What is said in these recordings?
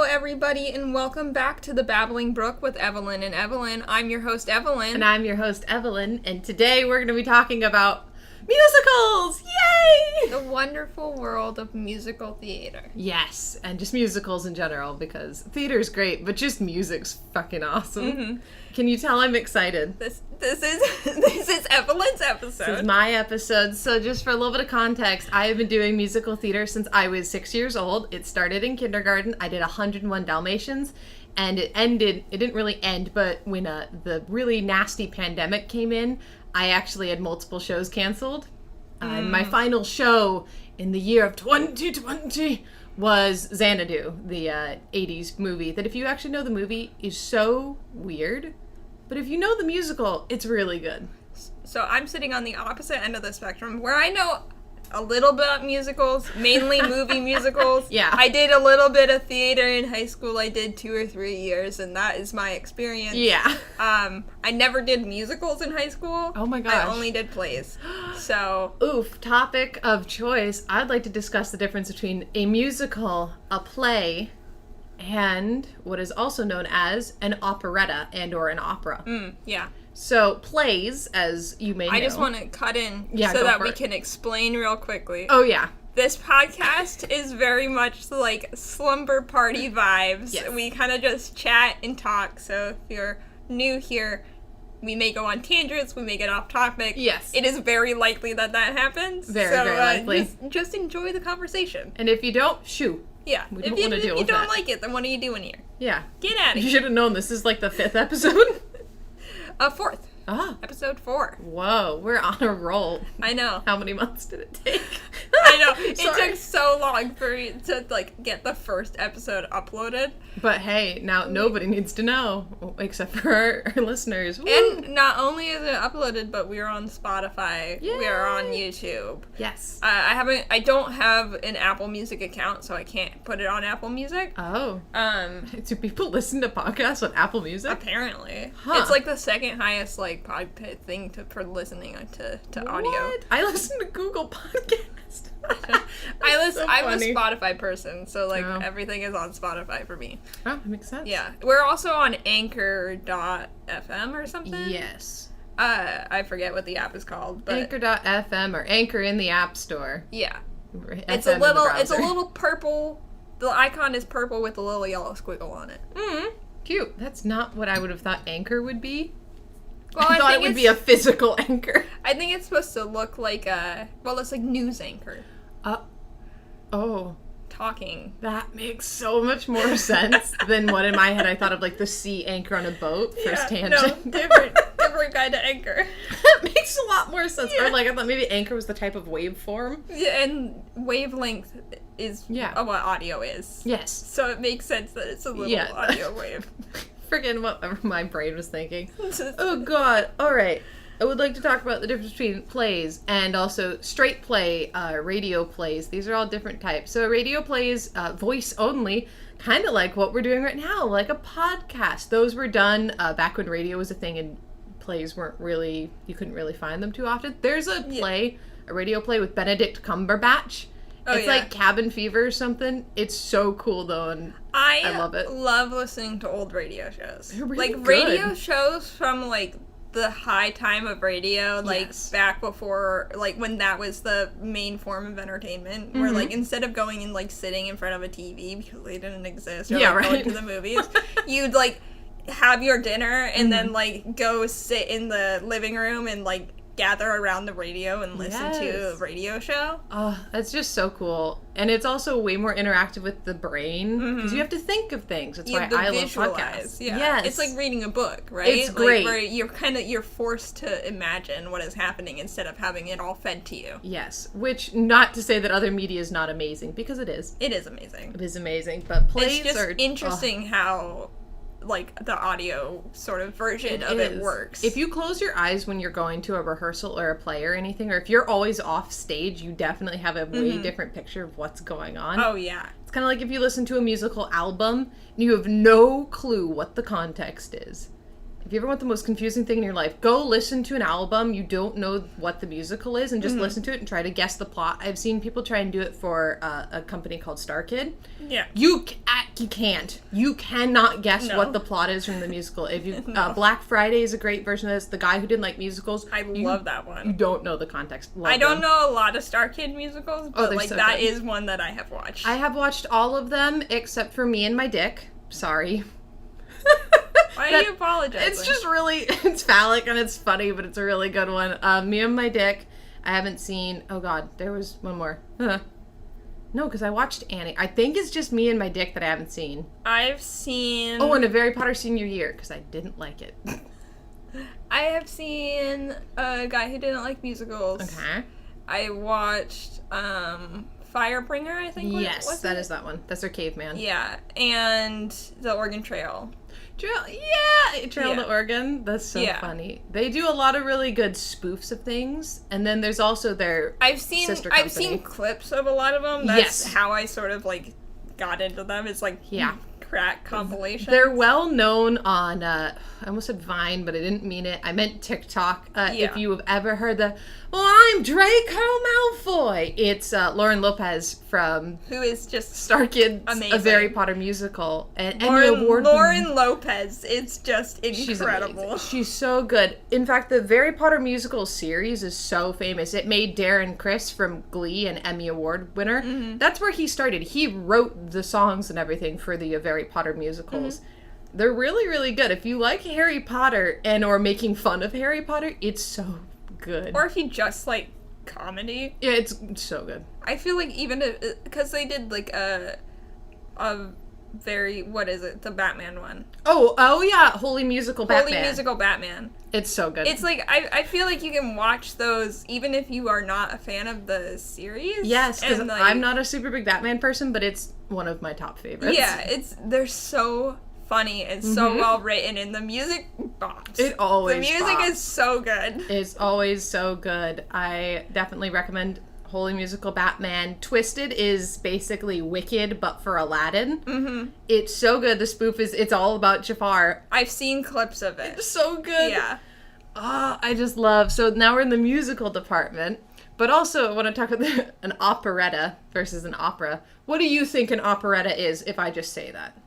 Everybody, and welcome back to the Babbling Brook with Evelyn and Evelyn. I'm your host, Evelyn. And I'm your host, Evelyn, and today we're going to be talking about musicals! Yay! The wonderful world of musical theater. Yes, and just musicals in general, because theater's great, but just music's fucking awesome. Mm-hmm. Can you tell I'm excited? This is Evelyn's episode. This is my episode. So just for a little bit of context, I have been doing musical theater since I was 6 years old. It started in kindergarten. I did 101 Dalmatians, and it didn't really end, but when the really nasty pandemic came in, I actually had multiple shows canceled. And my final show in the year of 2020 was Xanadu, the 80s movie, that if you actually know the movie is so weird, but if you know the musical, it's really good. So I'm sitting on the opposite end of the spectrum, where I know a little bit of musicals, mainly movie musicals. Yeah. I did a little bit of theater in high school. I did 2 or 3 years, and that is my experience. Yeah. I never did musicals in high school. Oh my gosh. I only did plays. So. Oof, topic of choice. I'd like to discuss the difference between a musical, a play, and what is also known as an operetta and or an opera. Yeah. So, plays, as you may know. I just want to cut in so that we can explain real quickly. Oh, yeah. This podcast is very much like slumber party vibes. Yes. We kind of just chat and talk, so if you're new here, we may go on tangents, we may get off topic. Yes. It is very likely that happens. Very likely. Just enjoy the conversation. And if you don't, shoo. Yeah. We don't want to deal with that. If you don't like it, then what are you doing here? Yeah. Get out of here. You should have known this is like the 5th episode. 4th. Ah. Episode 4. Whoa, we're on a roll. I know. How many months did it take? I know. It took so long for me to, get the first episode uploaded. But hey, now nobody needs to know, except for our listeners. Woo! And not only is it uploaded, but we are on Spotify. Yay! We are on YouTube. Yes. I don't have an Apple Music account, so I can't put it on Apple Music. Oh. Do people listen to podcasts on Apple Music? Apparently. Huh. It's the second highest, podcast thing for listening to audio. What? I listen to Google Podcast. I'm a Spotify person, so everything is on Spotify for me. Oh, that makes sense. Yeah. We're also on Anchor.fm or something. Yes. I forget what the app is called, but Anchor.fm or Anchor in the App Store. Yeah. It's FM a little purple. The icon is purple with a little yellow squiggle on it. Cute. That's not what I would have thought Anchor would be. Well, I thought it would be a physical anchor. I think it's supposed to look like it's like news anchor. Oh. Talking. That makes so much more sense than what in my head I thought of the sea anchor on a boat. First tangent. No, different kind of anchor. That makes a lot more sense. Yeah. Or I thought maybe anchor was the type of waveform. Yeah, and wavelength is what audio is. Yes. So it makes sense that it's a little audio wave. Friggin' whatever my brain was thinking. Oh god. Alright. I would like to talk about the difference between plays and also straight play, radio plays. These are all different types. So radio plays, voice only, kind of like what we're doing right now, like a podcast. Those were done back when radio was a thing and plays you couldn't really find them too often. There's a play, a radio play with Benedict Cumberbatch. It's like Cabin Fever or something. It's so cool though, and I love it. I love listening to old radio shows. They're really good. Radio shows from the high time of radio, back before, when that was the main form of entertainment, where, instead of going and, sitting in front of a TV, because they didn't exist, or, going to the movies, you'd, have your dinner, and then, go sit in the living room and, gather around the radio and listen to a radio show. Oh, that's just so cool. And it's also way more interactive with the brain, because you have to think of things. That's why I love podcasts. Yeah. Yes. It's like reading a book, right? It's great. Where you're forced to imagine what is happening instead of having it all fed to you. Yes. Which, not to say that other media is not amazing, because it is. It is amazing. It is amazing, but plays are... It's just interesting how like the audio sort of version of it works. If you close your eyes when you're going to a rehearsal or a play or anything, or if you're always off stage, you definitely have a way different picture of what's going on. Oh, yeah. It's kind of like if you listen to a musical album and you have no clue what the context is. If you ever want the most confusing thing in your life, go listen to an album you don't know what the musical is and just listen to it and try to guess the plot. I've seen people try and do it for a company called Star Kid. Yeah. You can't. You cannot guess what the plot is from the musical. If you Black Friday is a great version of this. The guy who didn't like musicals. I love that one. You don't know the context. I don't know a lot of Star Kid musicals, but like so that is one that I have watched. I have watched all of them except for Me and My Dick. Sorry. Why are you apologizing? It's just really, it's phallic and it's funny, but it's a really good one. Me and My Dick, I haven't seen, oh god, there was one more. No, because I watched Annie. I think it's just Me and My Dick that I haven't seen. I've seen... Oh, and A Very Potter Senior Year, because I didn't like it. I have seen A Guy Who Didn't Like Musicals. Okay. I watched, Firebringer, I think. Yes, that is that one. That's their caveman. Yeah, and The Oregon Trail. Trail to Oregon. That's so funny. They do a lot of really good spoofs of things, and then there's also their sister company. I've seen clips of a lot of them. That's how I sort of like got into them. It's like crack compilations. They're well known on I almost said Vine, but I didn't mean it. I meant TikTok. If you have ever heard the I'm Draco Malfoy, it's Lauren Lopez from who is just Star Kid, amazing. A Very Potter musical, and Lauren Lopez. It's just incredible. She's so good. In fact, the Very Potter musical series is so famous. It made Darren Criss from Glee an Emmy Award winner. That's where he started. He wrote the songs and everything for the Very Potter musicals. They're really, really good. If you like Harry Potter or making fun of Harry Potter, it's so good. Or if you just like comedy. Yeah, it's so good. I feel like even because they did like a very, what is it? The Batman one. Oh yeah, Holy Musical Batman. Holy Musical Batman. It's so good. It's like, I feel like you can watch those even if you are not a fan of the series. Yes, because like, I'm not a super big Batman person, but it's one of my top favorites. Yeah, they're so funny and so well written, and the music bops. It always The music bops. is so good. It's always so good. I definitely recommend Holy Musical Batman. Twisted is basically Wicked, but for Aladdin. It's so good. The spoof it's all about Jafar. I've seen clips of it. It's so good. Yeah. Oh, I just love. So now we're in the musical department, but also I want to talk about an operetta versus an opera. What do you think an operetta is, if I just say that?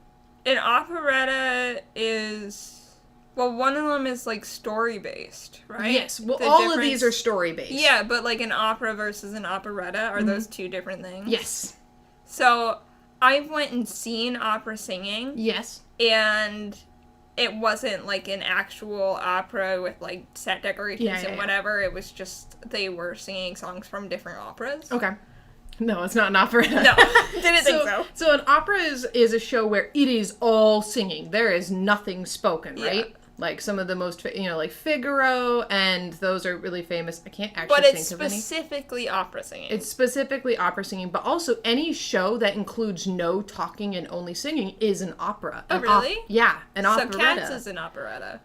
An operetta is, well, one of them is like story-based, right? Yes. Well, all of these are story-based. Yeah, but like an opera versus an operetta, are those two different things? Yes. So, I went and seen opera singing. Yes. And it wasn't like an actual opera with like set decorations and whatever. It was just, they were singing songs from different operas. Okay. No, it's not an operetta. No, didn't think so. So an opera is a show where it is all singing. There is nothing spoken, right? Yeah. Like some of the most, like Figaro, and those are really famous. I can't actually think of any. But it's specifically opera singing. It's specifically opera singing, but also any show that includes no talking and only singing is an opera. Oh, really? Yeah, an operetta. So Cats is an operetta.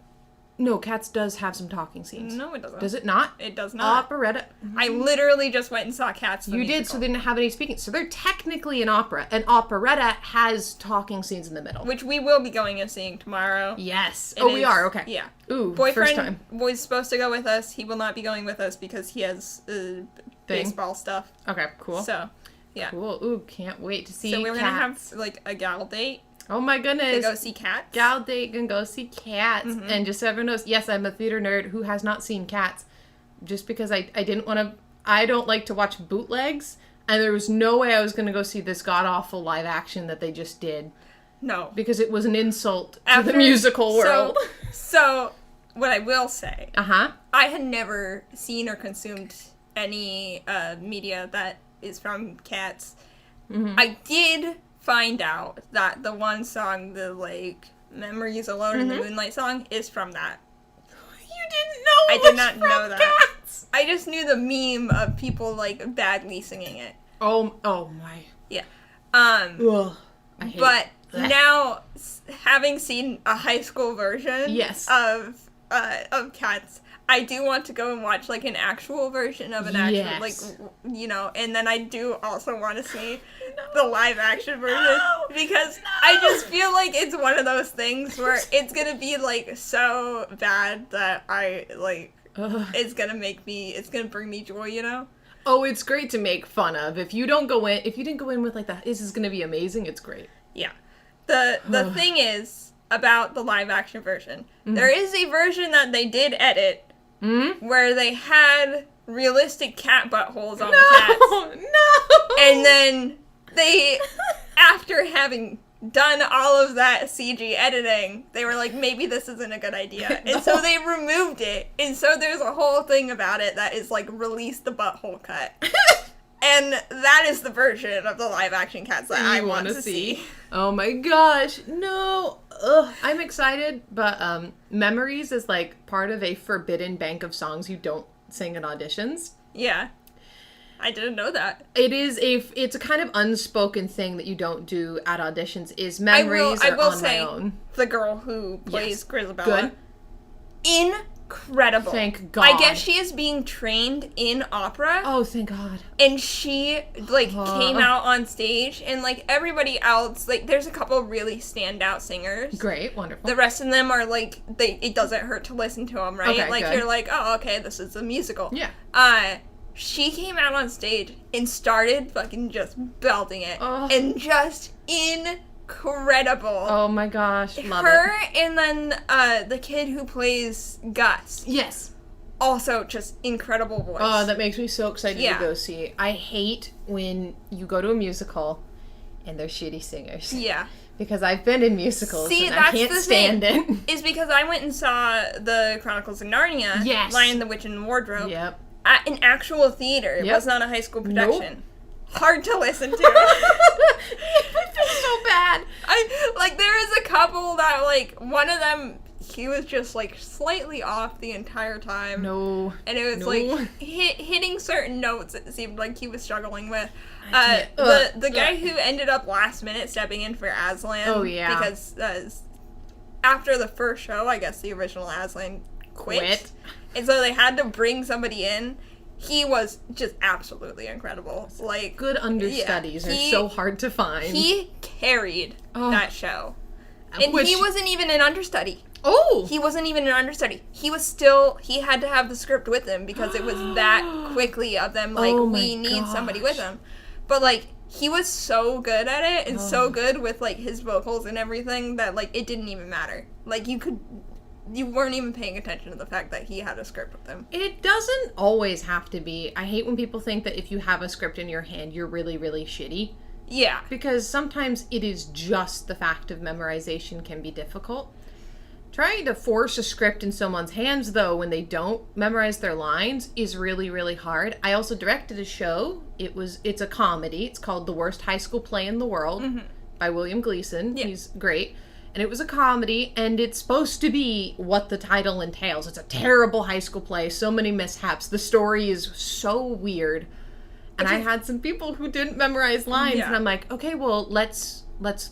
No, Cats does have some talking scenes. No, it doesn't. Does it not? It does not. Operetta. I literally just went and saw Cats. You did, so they didn't have any speaking. So they're technically an opera. An operetta has talking scenes in the middle. Which we will be going and seeing tomorrow. Yes. We are? Okay. Yeah. Ooh, Boyfriend first time. Was supposed to go with us. He will not be going with us because he has baseball stuff. Okay, cool. So, yeah. Cool. Ooh, can't wait to see Cats. So we're going to have, like, a gal date. Oh my goodness. To go see Cats. Gal date can go see Cats. And just so everyone knows, yes, I'm a theater nerd who has not seen Cats. Just because I didn't want to, I don't like to watch bootlegs. And there was no way I was going to go see this god-awful live action that they just did. No. Because it was an insult to the musical world. So, what I will say. I had never seen or consumed any media that is from Cats. I did find out that the one song, the like Memories Alone in the Moonlight song, is from that. You didn't know I did not know that. Cats. I just knew the meme of people like badly singing it. Oh my. Yeah. Ugh, I hate now, having seen a high school version Yes. of Cats, I do want to go and watch, like, an actual version of an actual, Yes. like, you know, and then I do also want to see the live action version, because I just feel like it's one of those things where it's gonna be, like, so bad that I, like, it's gonna bring me joy, you know? Oh, it's great to make fun of. If you didn't go in with, like, this is gonna be amazing, it's great. Yeah. The thing is, about the live action version, there is a version that they did edit, where they had realistic cat buttholes on the cats. No! And then they, after having done all of that CG editing, they were like, maybe this isn't a good idea. And so they removed it. And so there's a whole thing about it that is like, release the butthole cut. And that is the version of the live action Cats that I want to see. Oh my gosh, no. Ugh, I'm excited, but Memories is like part of a forbidden bank of songs you don't sing at auditions. Yeah. I didn't know that. It's a kind of unspoken thing that you don't do at auditions, is Memories I will on say, my own. The girl who plays Grisabella. Good. Incredible. Thank God. I guess she is being trained in opera. Oh, thank God. And she, like, came out on stage, and, like, everybody else, like, there's a couple really standout singers. Great, wonderful. The rest of them are, like, it doesn't hurt to listen to them, right? Okay, like, good. you're like, oh, okay, this is a musical. Yeah. She came out on stage and started fucking just belting it. Oh. And just incredible. Oh my gosh, love Her it. and then the kid who plays Gus. Yes. Also just incredible voice. Oh, that makes me so excited Yeah. to go see. I hate when you go to a musical and they're shitty singers. Yeah. Because I've been in musicals See, and that's I can't the stand thing, it. is because I went and saw the Chronicles of Narnia. Yes. Lion, the Witch, and the Wardrobe. Yep. At an actual theater. It Yep. was not a high school production. Nope. Hard to listen to. It's so bad. There is a couple that, like, one of them, he was just, like, slightly off the entire time. No. And it was, No. like, hitting certain notes it seemed like he was struggling with. can't. The guy who ended up last minute stepping in for Aslan. Oh, yeah. Because after the first show, I guess the original Aslan quit. And so they had to bring somebody in. He was just absolutely incredible. Like, Good understudies are so hard to find. He carried that show. And Which- he wasn't even an understudy. Oh! He wasn't even an understudy. He had to have the script with him because it was that quickly of them, like, Oh my we need somebody with gosh. him. But, like, he was so good at it and so good with, like, his vocals and everything that, like, it didn't even matter. Like, you weren't even paying attention to the fact that he had a script with him. It doesn't always have to be. I hate when people think that if you have a script in your hand, you're really, really shitty. Yeah. Because sometimes it is just the fact of memorization can be difficult. Trying to force a script in someone's hands, though, when they don't memorize their lines is really, really hard. I also directed a show. It's a comedy. It's called The Worst High School Play in the World by William Gleason. Yeah. He's great. And it was a comedy, and it's supposed to be what the title entails. It's a terrible high school play, so many mishaps. The story is so weird. And I had some people who didn't memorize lines, and I'm like, okay, well, let's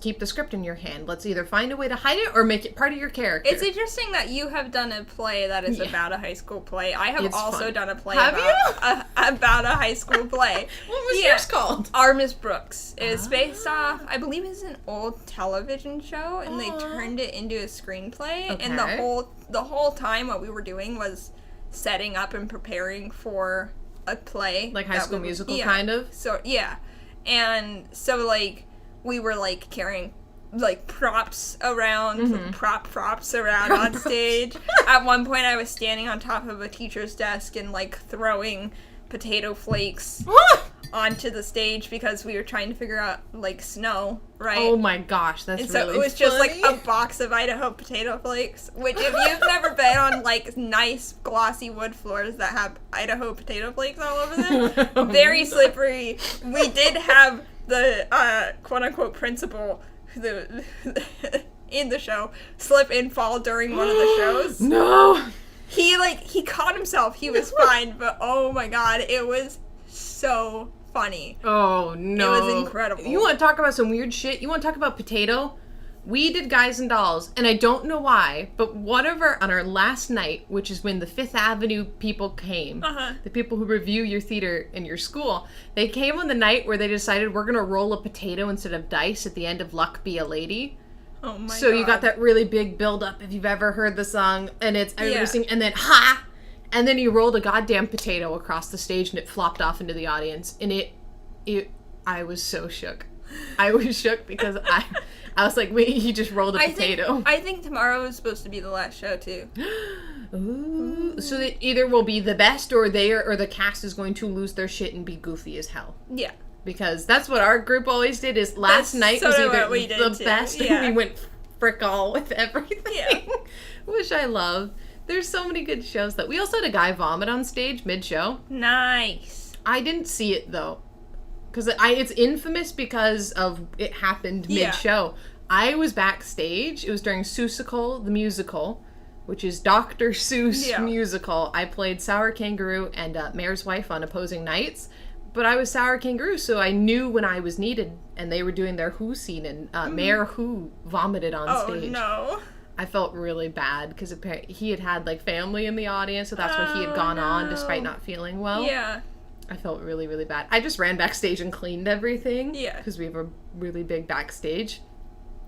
keep the script in your hand. Let's either find a way to hide it or make it part of your character. It's interesting that you have done a play that is about a high school play. I have It's also fun. done a play Have about a high school play. What was yours called? Our Miss Brooks. It's based off, I believe it's an old television show, and they turned it into a screenplay. Okay. And the whole time what we were doing was setting up and preparing for a play. Like High that School we- Musical, yeah. kind of? So, yeah. And so, like, we were, like, carrying, like, props around, props around on stage. At one point, I was standing on top of a teacher's desk and, like, throwing potato flakes onto the stage because we were trying to figure out, like, snow, right? Oh my gosh, that's And so really it was just, like, funny. a box of Idaho potato flakes, which if you've never been on, like, nice glossy wood floors that have Idaho potato flakes all over them, very slippery. We did have the quote-unquote principal in the show slip and fall during one of the shows. No! He caught himself. He was fine, but oh my god, it was so funny. Oh, no. It was incredible. You want to talk about some weird shit? You want to talk about potato? We did Guys and Dolls, and I don't know why, but on our last night, which is when the Fifth Avenue people came, the people who review your theater in your school, they came on the night where they decided we're going to roll a potato instead of dice at the end of Luck Be a Lady. Oh my So God. you got that really big build-up, if you've ever heard the song, and it's everybody singing, and then, ha! And then you rolled a goddamn potato across the stage, and it flopped off into the audience, and I was so shook. I was shook because I was like, wait, he just rolled a potato. I think tomorrow is supposed to be the last show, too. Ooh. So it either will be the best or the cast is going to lose their shit and be goofy as hell. Yeah. Because that's what our group always did, is last night was either the best or we went frick all with everything. Yeah. Which I love. There's so many good shows that we also had a guy vomit on stage mid-show. Nice. I didn't see it though. Because it's infamous because of it happened mid-show. I was backstage. It was during Seussical, the musical, which is Dr. Seuss musical. I played Sour Kangaroo and Mayor's Wife on opposing nights. But I was Sour Kangaroo, so I knew when I was needed. And they were doing their Who scene, and Mayor Who vomited on stage. Oh, no. I felt really bad, because he had like, family in the audience, so that's why he had gone on, despite not feeling well. Yeah. I felt really, really bad. I just ran backstage and cleaned everything. Yeah. Because we have a really big backstage.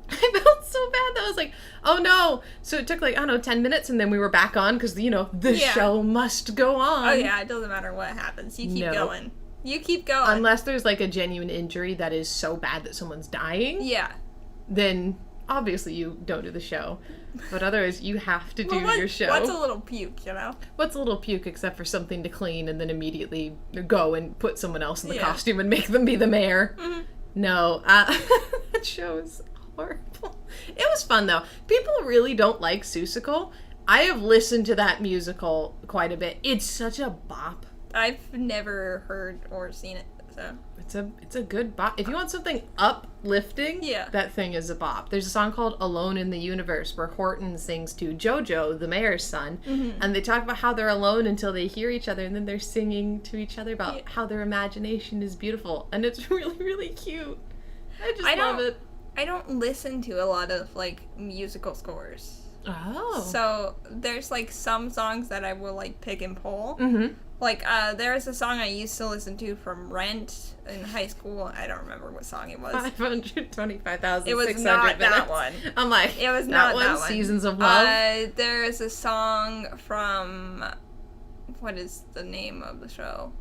I felt so bad that I was like, oh no. So it took 10 minutes and then we were back on because, the show must go on. Oh yeah, it doesn't matter what happens. You keep going. You keep going. Unless there's a genuine injury that is so bad that someone's dying. Yeah. Then obviously you don't do the show. But otherwise, you have to do your show. What's a little puke, What's a little puke except for something to clean and then immediately go and put someone else in the costume and make them be the mayor? Mm-hmm. No, that show is horrible. It was fun, though. People really don't like Seussical. I have listened to that musical quite a bit. It's such a bop. I've never heard or seen it, so... It's a good bop. If you want something uplifting, that thing is a bop. There's a song called Alone in the Universe where Horton sings to Jojo, the mayor's son, and they talk about how they're alone until they hear each other, and then they're singing to each other about how their imagination is beautiful, and it's really, really cute. I love it. I don't listen to a lot of, musical scores. Oh. So, there's, some songs that I will, pick and pull. Mm-hmm. There's a song I used to listen to from Rent in high school. I don't remember what song it was. 525,600 It was not that one. I'm like, it was not that one. Seasons of Love. There is a song from, what is the name of the show?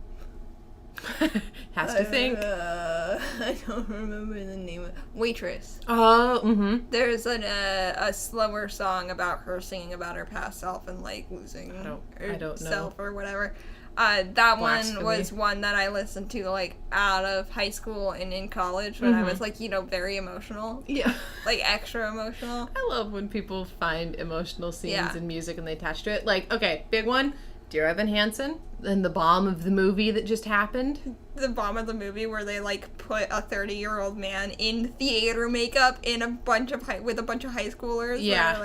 Has to think. I don't remember the name of it. Waitress. Oh, mm-hmm. There's a slower song about her singing about her past self and losing herself or whatever. That Blasphemy. one was one that I listened to out of high school and in college when I was very emotional. Yeah. Extra emotional. I love when people find emotional scenes in music and they attach to it. Okay, big one. Dear Evan Hansen, and the bomb of the movie that just happened. The bomb of the movie where they put a 30-year-old man in theater makeup with a bunch of high schoolers. Yeah,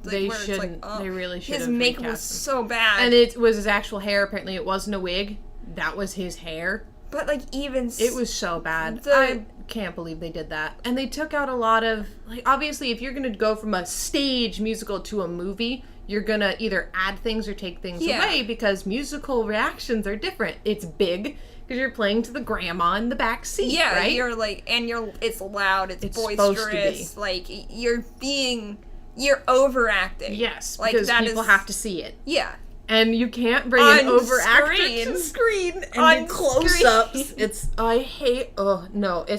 they shouldn't. They really shouldn't. His makeup was so bad, and it was his actual hair. Apparently, it wasn't a wig. That was his hair. But it was so bad. I can't believe they did that. And they took out a lot of obviously, if you're gonna go from a stage musical to a movie, you're gonna either add things or take things away because musical reactions are different. It's big because you're playing to the grandma in the back seat, right? It's loud, it's boisterous, you're overacting. Yes, because people have to see it. Yeah. And you can't bring an overactor to screen and do close-ups. It's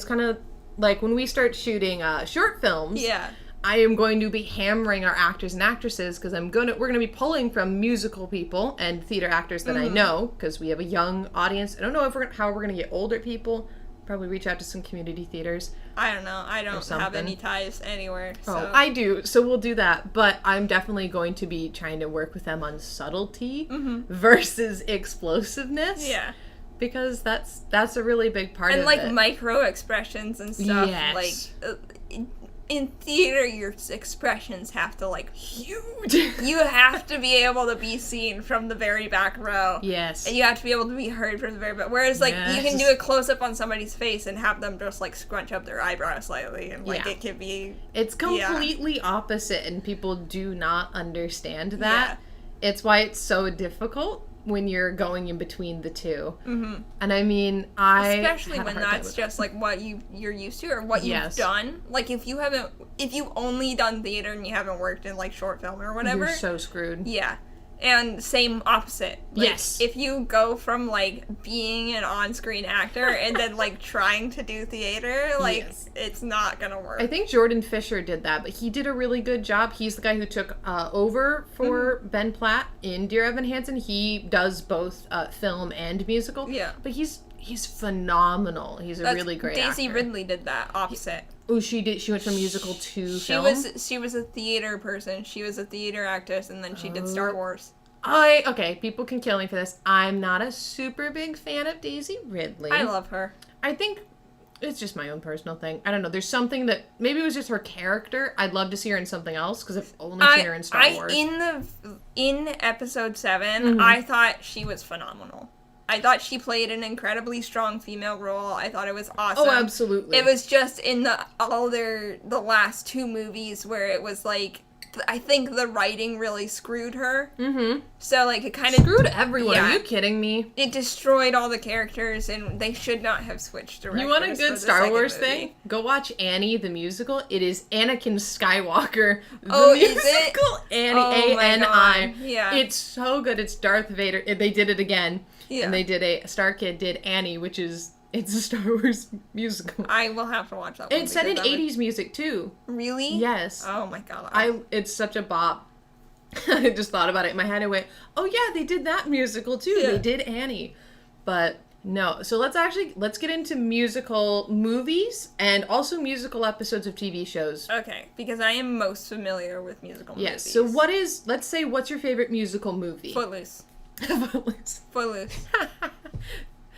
kind of like when we start shooting short films. Yeah. I am going to be hammering our actors and actresses because we're gonna be pulling from musical people and theater actors that I know because we have a young audience. I don't know how we're gonna get older people. Probably reach out to some community theaters. I don't know. I don't have any ties anywhere. So. Oh, I do. So we'll do that. But I'm definitely going to be trying to work with them on subtlety versus explosiveness. Yeah. Because that's a really big part of it. And micro expressions and stuff. Yes. in theater, your expressions have to, like, Huge. you have to be able to be seen from the very back row. Yes. And you have to be able to be heard from the very back. Whereas, like, you can do a close-up on somebody's face and have them just, like, scrunch up their eyebrow slightly. And, like, it can be... It's completely opposite, and people do not understand that. Yeah. It's why it's so difficult when you're going in between the two. Mm-hmm. And I mean, especially when that's just like what you're used to or what you've done. Like if you've only done theater and you haven't worked in like short film or whatever, you're so screwed. Yeah. And same opposite. Like, yes. If you go from, like, being an on-screen actor and then, like, trying to do theater, like, it's not gonna work. I think Jordan Fisher did that, but he did a really good job. He's the guy who took over for Ben Platt in Dear Evan Hansen. He does both film and musical. Yeah. But he's phenomenal. He's a really great Daisy actor. Ridley did that opposite. Oh, she did. She went from musical to film? She was a theater person. She was a theater actress, and then she did Star Wars. Okay, people can kill me for this. I'm not a super big fan of Daisy Ridley. I love her. I think it's just my own personal thing. I don't know. There's something that maybe it was just her character. I'd love to see her in something else because I've only seen her in Star Wars. In episode 7, I thought she was phenomenal. I thought she played an incredibly strong female role. I thought it was awesome. Oh, absolutely. It was just in the last 2 movies where it was like, I think the writing really screwed her. Mm-hmm. So, like, it kind of... Screwed everyone. Yeah, are you kidding me? It destroyed all the characters, and they should not have switched directors. You want a good Star Wars thing? Go watch Annie, the musical. It is Anakin Skywalker. The musical, is it? Annie, A-N-I. Yeah. It's so good. It's Darth Vader. They did it again. Yeah. And they did Star Kid did Annie, which is... It's a Star Wars musical. I will have to watch that one. It's set in 80s music, too. Really? Yes. Oh, my God. It's such a bop. I just thought about it in my head. I went, oh, yeah, they did that musical, too. Yeah. They did Annie. But, no. So let's get into musical movies and also musical episodes of TV shows. Okay. Because I am most familiar with musical movies. Yes. So what's your favorite musical movie? Footloose. Footloose.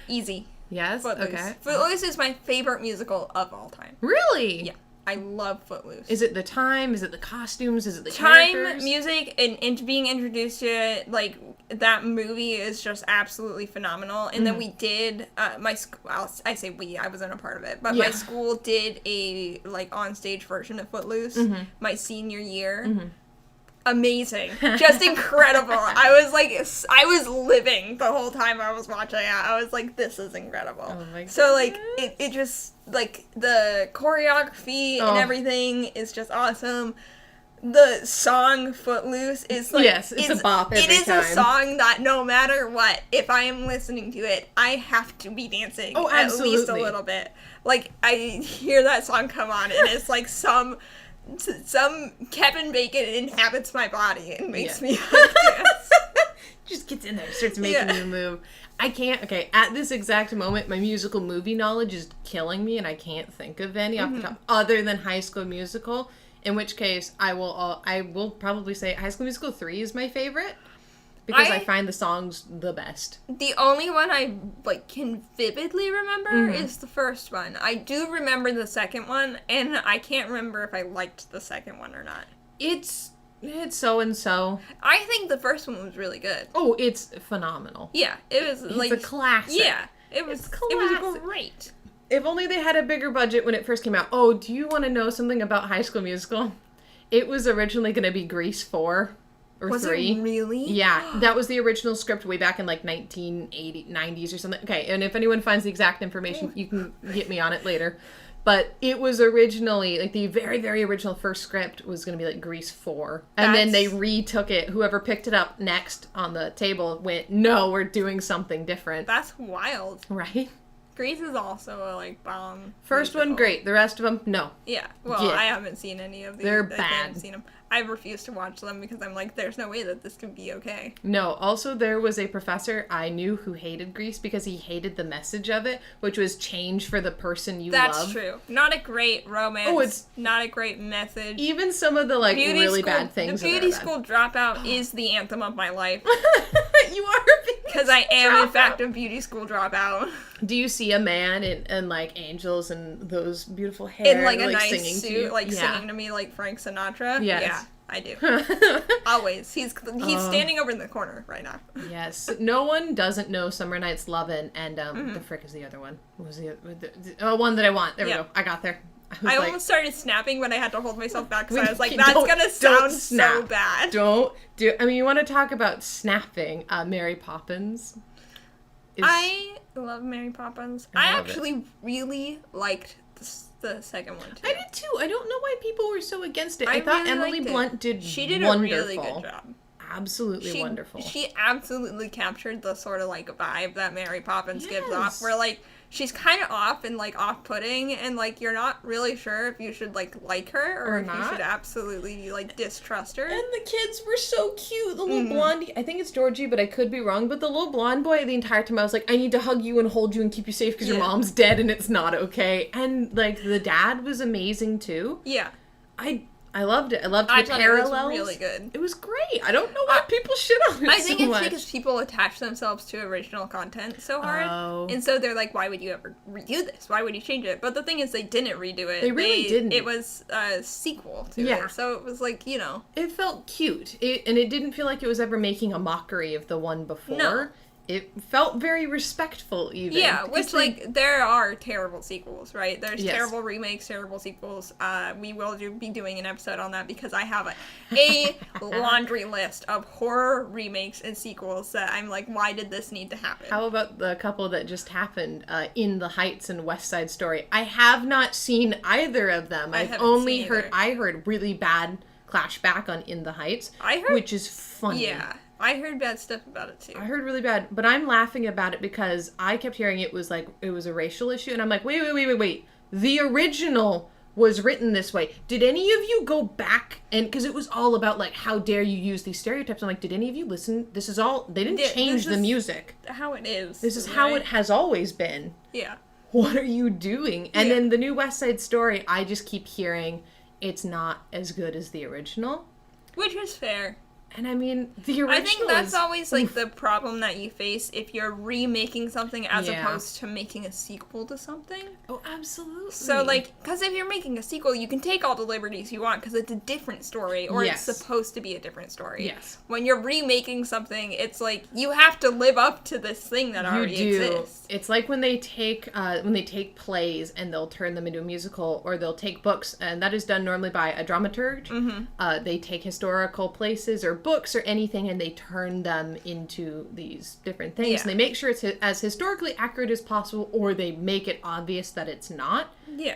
Easy. Yes? Footloose. Okay. Footloose is my favorite musical of all time. Really? Yeah. I love Footloose. Is it the time? Is it the costumes? Is it the characters? Time, music, and being introduced to it, like, that movie is just absolutely phenomenal. And then we did, I say we, I wasn't a part of it, but my school did a, like, on-stage version of Footloose my senior year. Mm-hmm. Amazing. Just incredible. I was living the whole time I was watching it. I was like, this is incredible. Oh my God. So, like, it just, like, the choreography and everything is just awesome. The song Footloose is, like... Yes, it's a bop every time. It is a song that no matter what, if I am listening to it, I have to be dancing. Oh, absolutely. At least a little bit. Like, I hear that song come on, and it's like some Kevin Bacon inhabits my body and makes me dance. Just gets in there, starts making you move. I can't, at this exact moment, my musical movie knowledge is killing me, and I can't think of any off the top, other than High School Musical, in which case I will probably say High School Musical 3 is my favorite. Because I find the songs the best. The only one I, like, can vividly remember is the first one. I do remember the second one, and I can't remember if I liked the second one or not. It's so-and-so. I think the first one was really good. Oh, it's phenomenal. Yeah, it was, like... It's a classic. Yeah, it was great. If only they had a bigger budget when it first came out. Oh, do you want to know something about High School Musical? It was originally going to be Grease 4. Or was 3. It really? Yeah, that was the original script way back in like 90s or something. Okay, and if anyone finds the exact information, you can get me on it later. But it was originally, like the very, very original first script was going to be like Grease 4. And then they retook it. Whoever picked it up next on the table went, no, we're doing something different. That's wild. Right? Grease is also a, like, bomb. First musical. One, great. The rest of them, no. Yeah. Well, I haven't seen any of these. They're bad. I haven't seen them. I refuse to watch them because I'm like, there's no way that this can be okay. No. Also, there was a professor I knew who hated Grease because he hated the message of it, which was change for the person you love. That's true. Not a great romance. Oh, it's not a great message. Even some of the, like, really bad things. The Beauty School Dropout is the anthem of my life. You are a beauty Because I am, in fact, a beauty school dropout. Do you see a man in like angels and those beautiful hair, in like a nice singing suit, to you? like singing to me like Frank Sinatra? Yes. Yeah, I do. Always. He's standing over in the corner right now. Yes. No one doesn't know Summer Night's Lovin', and the frick is the other one? What was the one that I want? There we go. I got there. I almost started snapping, but I had to hold myself back because I was like, that's gonna sound so bad. Don't do. I mean, you want to talk about snapping? Mary Poppins. I love Mary Poppins. I actually really liked the second one too. I did too. I don't know why people were so against it. I thought really Emily Blunt did. She did wonderful. a really good job. Absolutely wonderful. She absolutely captured the sort of like vibe that Mary Poppins gives off, where like she's kind of off and like off-putting, and like you're not really sure if you should like her or if you should absolutely like distrust her. And the kids were so cute. The little blondie, I think it's Georgie, but I could be wrong. But the little blonde boy, the entire time I was like, I need to hug you and hold you and keep you safe because your mom's dead and it's not okay. And like the dad was amazing too. Yeah. I loved it. I loved the parallels. It was really good. It was great. I don't know why people shit on it I think so it's much. because people attach themselves to original content so hard. Oh. And so they're like, why would you ever redo this? Why would you change it? But the thing is, they didn't redo it. They really didn't. It was a sequel to it. So it was like, you know. It felt cute. And it didn't feel like it was ever making a mockery of the one before. No. It felt very respectful, even. Yeah, which, like, there are terrible sequels, right? There's terrible remakes, terrible sequels. We will be doing an episode on that because I have a laundry list of horror remakes and sequels that I'm like, why did this need to happen? How about the couple that just happened, In the Heights and West Side Story? I have not seen either of them. I've only heard, I heard really bad clashback on In the Heights, which is funny. Yeah. I heard bad stuff about it too. I heard really bad, but I'm laughing about it because I kept hearing it was like, it was a racial issue, and I'm like, wait. The original was written this way. Did any of you go back and, because it was all about like, how dare you use these stereotypes? I'm like, did any of you listen? This is all, they didn't change the music. How it is. This is how it has always been. Yeah. What are you doing? And then the new West Side Story, I just keep hearing it's not as good as the original. Which is fair. And I mean, the original I think that's always, like, the problem that you face if you're remaking something as opposed to making a sequel to something. Oh, absolutely. So, like, because if you're making a sequel, you can take all the liberties you want because it's a different story, or it's supposed to be a different story. Yes. When you're remaking something, it's like, you have to live up to this thing that already exists. It's like when they take plays and they'll turn them into a musical, or they'll take books, and that is done normally by a dramaturg. Mm-hmm. They take historical places or books or anything and they turn them into these different things and they make sure it's as historically accurate as possible, or they make it obvious that it's not. You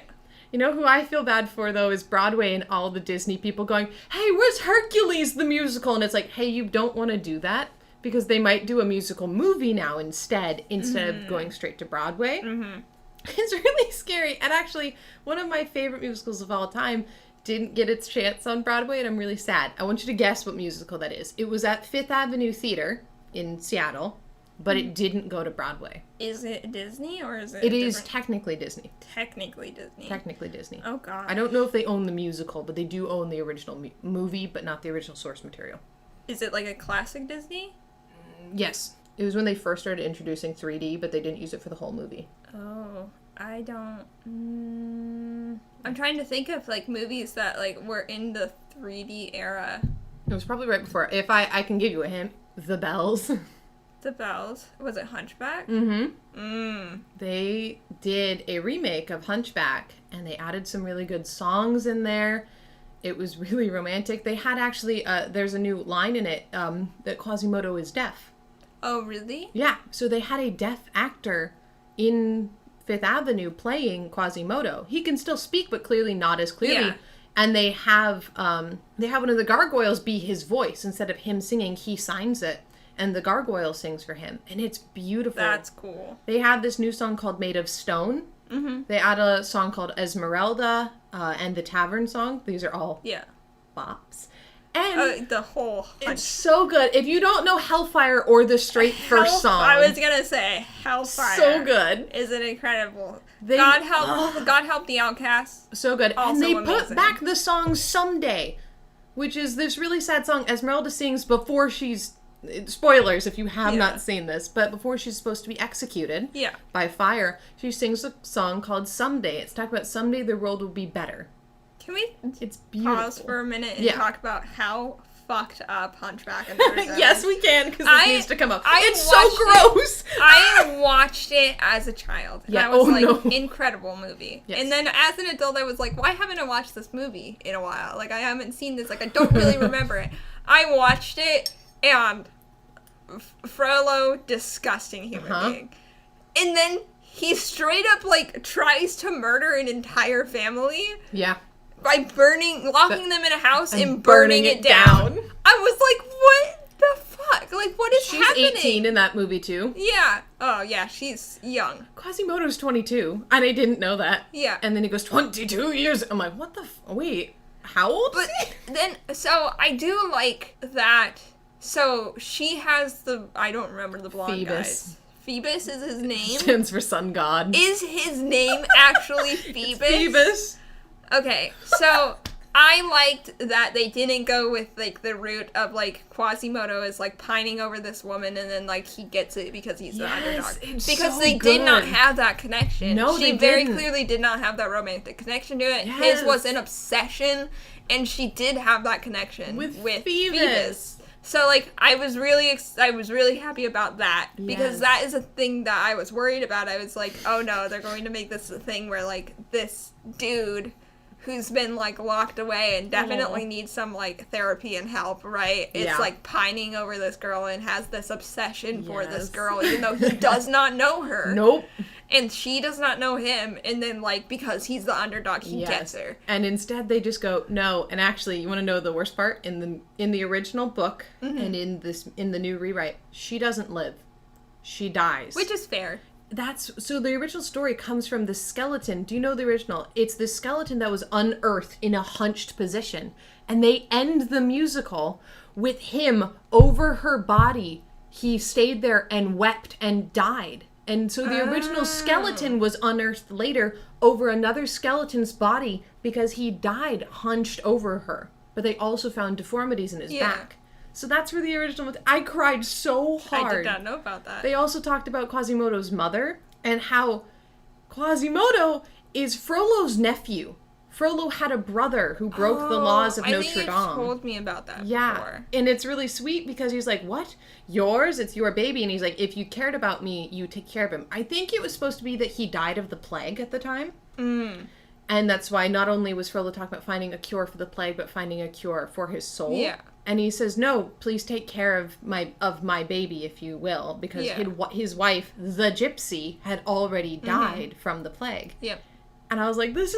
know who I feel bad for though is Broadway and all the Disney people going, hey, where's Hercules the musical? And it's like, hey, you don't want to do that because they might do a musical movie now instead of going straight to Broadway. It's really scary. And actually, one of my favorite musicals of all time didn't get its chance on Broadway, and I'm really sad. I want you to guess what musical that is. It was at Fifth Avenue Theater in Seattle, but it didn't go to Broadway. Is it Disney, or is it It is technically Disney. Technically Disney. Technically Disney. Oh, God. I don't know if they own the musical, but they do own the original movie, but not the original source material. Is it like a classic Disney? Yes. It was when they first started introducing 3D, but they didn't use it for the whole movie. Oh, I don't... I'm trying to think of, like, movies that, like, were in the 3D era. It was probably right before. If I can give you a hint. The Bells. The Bells. Was it Hunchback? They did a remake of Hunchback, and they added some really good songs in there. It was really romantic. They had actually, there's a new line in it, that Quasimodo is deaf. Oh, really? Yeah. So they had a deaf actor in Fifth Avenue playing Quasimodo. He can still speak, but clearly not as clearly. Yeah. And they have one of the gargoyles be his voice. Instead of him singing, he signs it, and the gargoyle sings for him. And it's beautiful. That's cool. They have this new song called Made of Stone. They add a song called Esmeralda, and the Tavern Song. These are all bops. And the whole it's so good. If you don't know Hellfire or the Straight First Song, I was gonna say Hellfire. So good. Is it incredible? God help the outcasts. So good. Also and they amazing. put back the song Someday, which is this really sad song Esmeralda sings before she's spoilers if you have not seen this, but before she's supposed to be executed by fire, she sings a song called Someday. It's talking about someday the world will be better. Can we it's beautiful. Pause for a minute and talk about how fucked up Hunchback of Notre Dame? Yes, we can, because this needs to come up. It's so gross! I watched it as a child. And I was incredible movie. Yes. And then as an adult, I was like, why haven't I watched this movie in a while? Like, I haven't seen this. Like, I don't really remember it. I watched it, and Frollo, disgusting human being. And then he straight up, like, tries to murder an entire family. Yeah. By locking them in a house and burning it down. I was like, what the fuck? Like, what is happening? She's 18 in that movie, too. Yeah. Oh, yeah, she's young. Quasimodo's 22, and I didn't know that. Yeah. And then he goes, 22 years. I'm like, what the wait, how old is he? Then, so, I do like that. So, she has I don't remember the blonde guy. Phoebus is his name. Stands for sun god. Is his name actually Phoebus? Phoebus. Okay, so I liked that they didn't go with, like, the route of, like, Quasimodo is, like, pining over this woman and then, like, he gets it because he's the underdog. Because they did not have that connection. No, she very clearly did not have that romantic connection to it. Yes. His was an obsession, and she did have that connection with Phoebus. So, like, I was really happy about that, because that is a thing that I was worried about. I was like, oh no, they're going to make this a thing where, like, this dude who's been, like, locked away and definitely needs some, like, therapy and help, right? It's, like, pining over this girl and has this obsession for this girl, even though he does not know her. Nope. And she does not know him, and then, like, because he's the underdog, he gets her. And instead they just go, no, and actually, you want to know the worst part? In the original book, and in the new rewrite, she doesn't live. She dies. Which is fair. So the original story comes from the skeleton. Do you know the original? It's the skeleton that was unearthed in a hunched position. And they end the musical with him over her body. He stayed there and wept and died. And so the original skeleton was unearthed later over another skeleton's body because he died hunched over her. But they also found deformities in his back. So that's where the original was. I cried so hard. I did not know about that. They also talked about Quasimodo's mother and how Quasimodo is Frollo's nephew. Frollo had a brother who broke the laws of Notre Dame. I think you told me about that before. And it's really sweet because he's like, what? Yours? It's your baby. And he's like, if you cared about me, you take care of him. I think it was supposed to be that he died of the plague at the time. And that's why not only was Frollo talking about finding a cure for the plague, but finding a cure for his soul. Yeah. And he says, no, please take care of my baby, if you will, because his wife, the gypsy, had already died from the plague. Yep. And I was like, this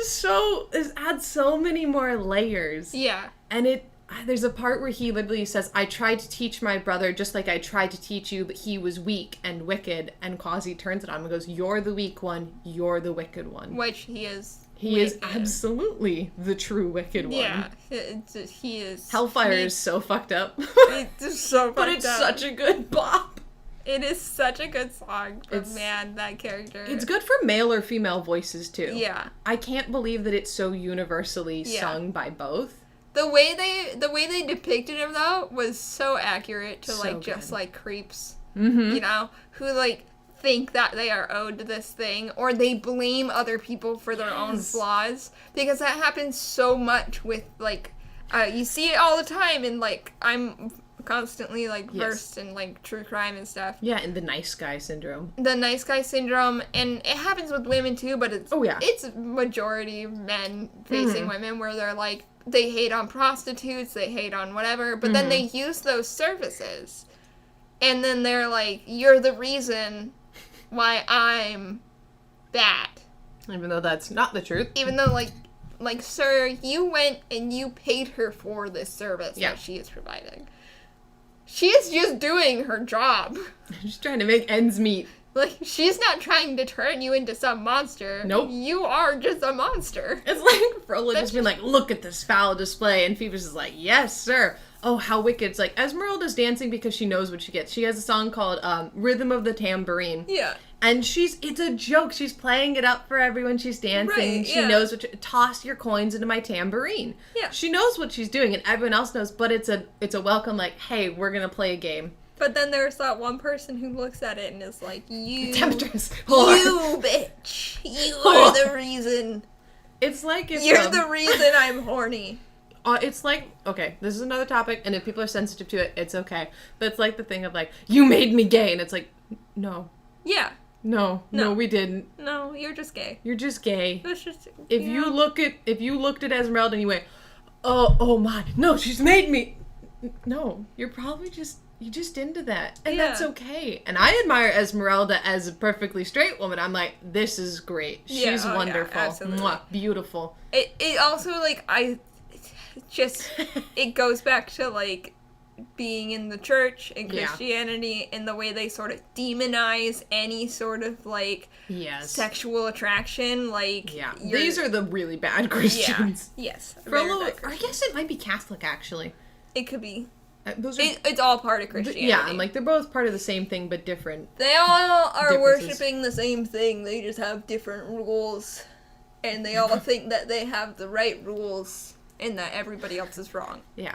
adds so many more layers. Yeah. And there's a part where he literally says, I tried to teach my brother just like I tried to teach you, but he was weak and wicked. And Quasi turns it on and goes, you're the weak one, you're the wicked one. Which he is. He is absolutely the true wicked one. Yeah, he is. Hellfire is so fucked up. It's so fucked up. But it's such a good bop. It is such a good song for, that character. It's good for male or female voices, too. Yeah. I can't believe that it's so universally sung by both. The way they depicted him, though, was so accurate to, just, creeps. Mm-hmm. You know? Who, think that they are owed this thing, or they blame other people for their own flaws, because that happens so much with you see it all the time, and I'm constantly versed in true crime and stuff. Yeah, and the nice guy syndrome. The nice guy syndrome, and it happens with women too, but it's majority men facing women where they're they hate on prostitutes, they hate on whatever, but then they use those services, and then they're like, you're the reason why I'm bad. Even though that's not the truth. Even though, sir, you went and you paid her for this service that she is providing. She is just doing her job. She's trying to make ends meet. She's not trying to turn you into some monster. Nope. You are just a monster. It's Frollo just being look at this foul display, and Phoebus is like, yes, sir. Oh, how wicked. It's Esmeralda's dancing because she knows what she gets. She has a song called Rhythm of the Tambourine. Yeah. And it's a joke. She's playing it up for everyone. She's dancing. Right, she knows toss your coins into my tambourine. Yeah. She knows what she's doing, and everyone else knows, but it's a welcome, hey, we're going to play a game. But then there's that one person who looks at it and is like, you... Temptress. You bitch. You are the reason. It's like if... You're the reason I'm horny. It's like, okay, this is another topic, and if people are sensitive to it, it's okay. But it's like the thing of like, you made me gay, and it's like, no. Yeah. No, we didn't. No, you're just gay. You're just gay. That's just... If you looked at Esmeralda and you went, oh my, no, she's made me. No, you're probably just into that. And that's okay. And I admire Esmeralda as a perfectly straight woman. I'm like, this is great. She's wonderful. Yeah, absolutely. Mwah, beautiful. It also, like, it goes back to, like, being in the church and Christianity and the way they sort of demonize any sort of, like, sexual attraction. Like, these are the really bad Christians. Yeah. Yes. For a little, I guess it might be Catholic, actually. It could be. It's all part of Christianity. Yeah, and, like, they're both part of the same thing, but different. They all are worshipping the same thing. They just have different rules. And they all think that they have the right rules and that everybody else is wrong. Yeah.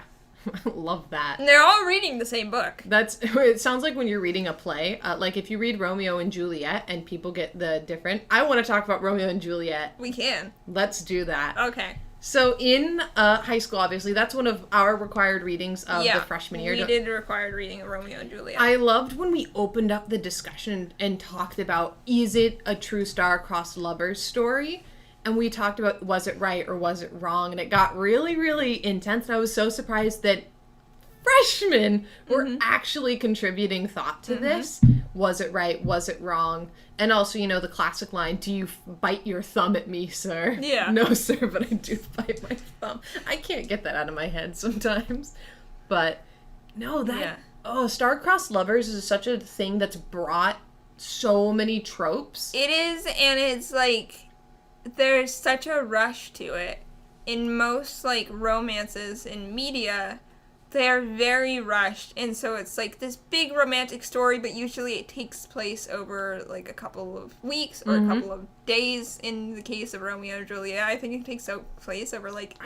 Love that. And they're all reading the same book. It sounds like when you're reading a play, like if you read Romeo and Juliet and people get the different... I want to talk about Romeo and Juliet. We can. Let's do that. Okay. So in high school, obviously, that's one of our required readings of the freshman year. We did a required reading of Romeo and Juliet. I loved when we opened up the discussion and talked about, is it a true star-crossed lovers story? And we talked about, was it right or was it wrong? And it got really, really intense. And I was so surprised that freshmen were actually contributing thought to this. Was it right? Was it wrong? And also, you know, the classic line, do you bite your thumb at me, sir? Yeah. No, sir, but I do bite my thumb. I can't get that out of my head sometimes. But, no, star-crossed lovers is such a thing that's brought so many tropes. It is, and it's like... There's such a rush to it. In most, like, romances in media, they're very rushed, and so it's, like, this big romantic story, but usually it takes place over, like, a couple of weeks or a couple of days. In the case of Romeo and Juliet, I think it takes place over, like,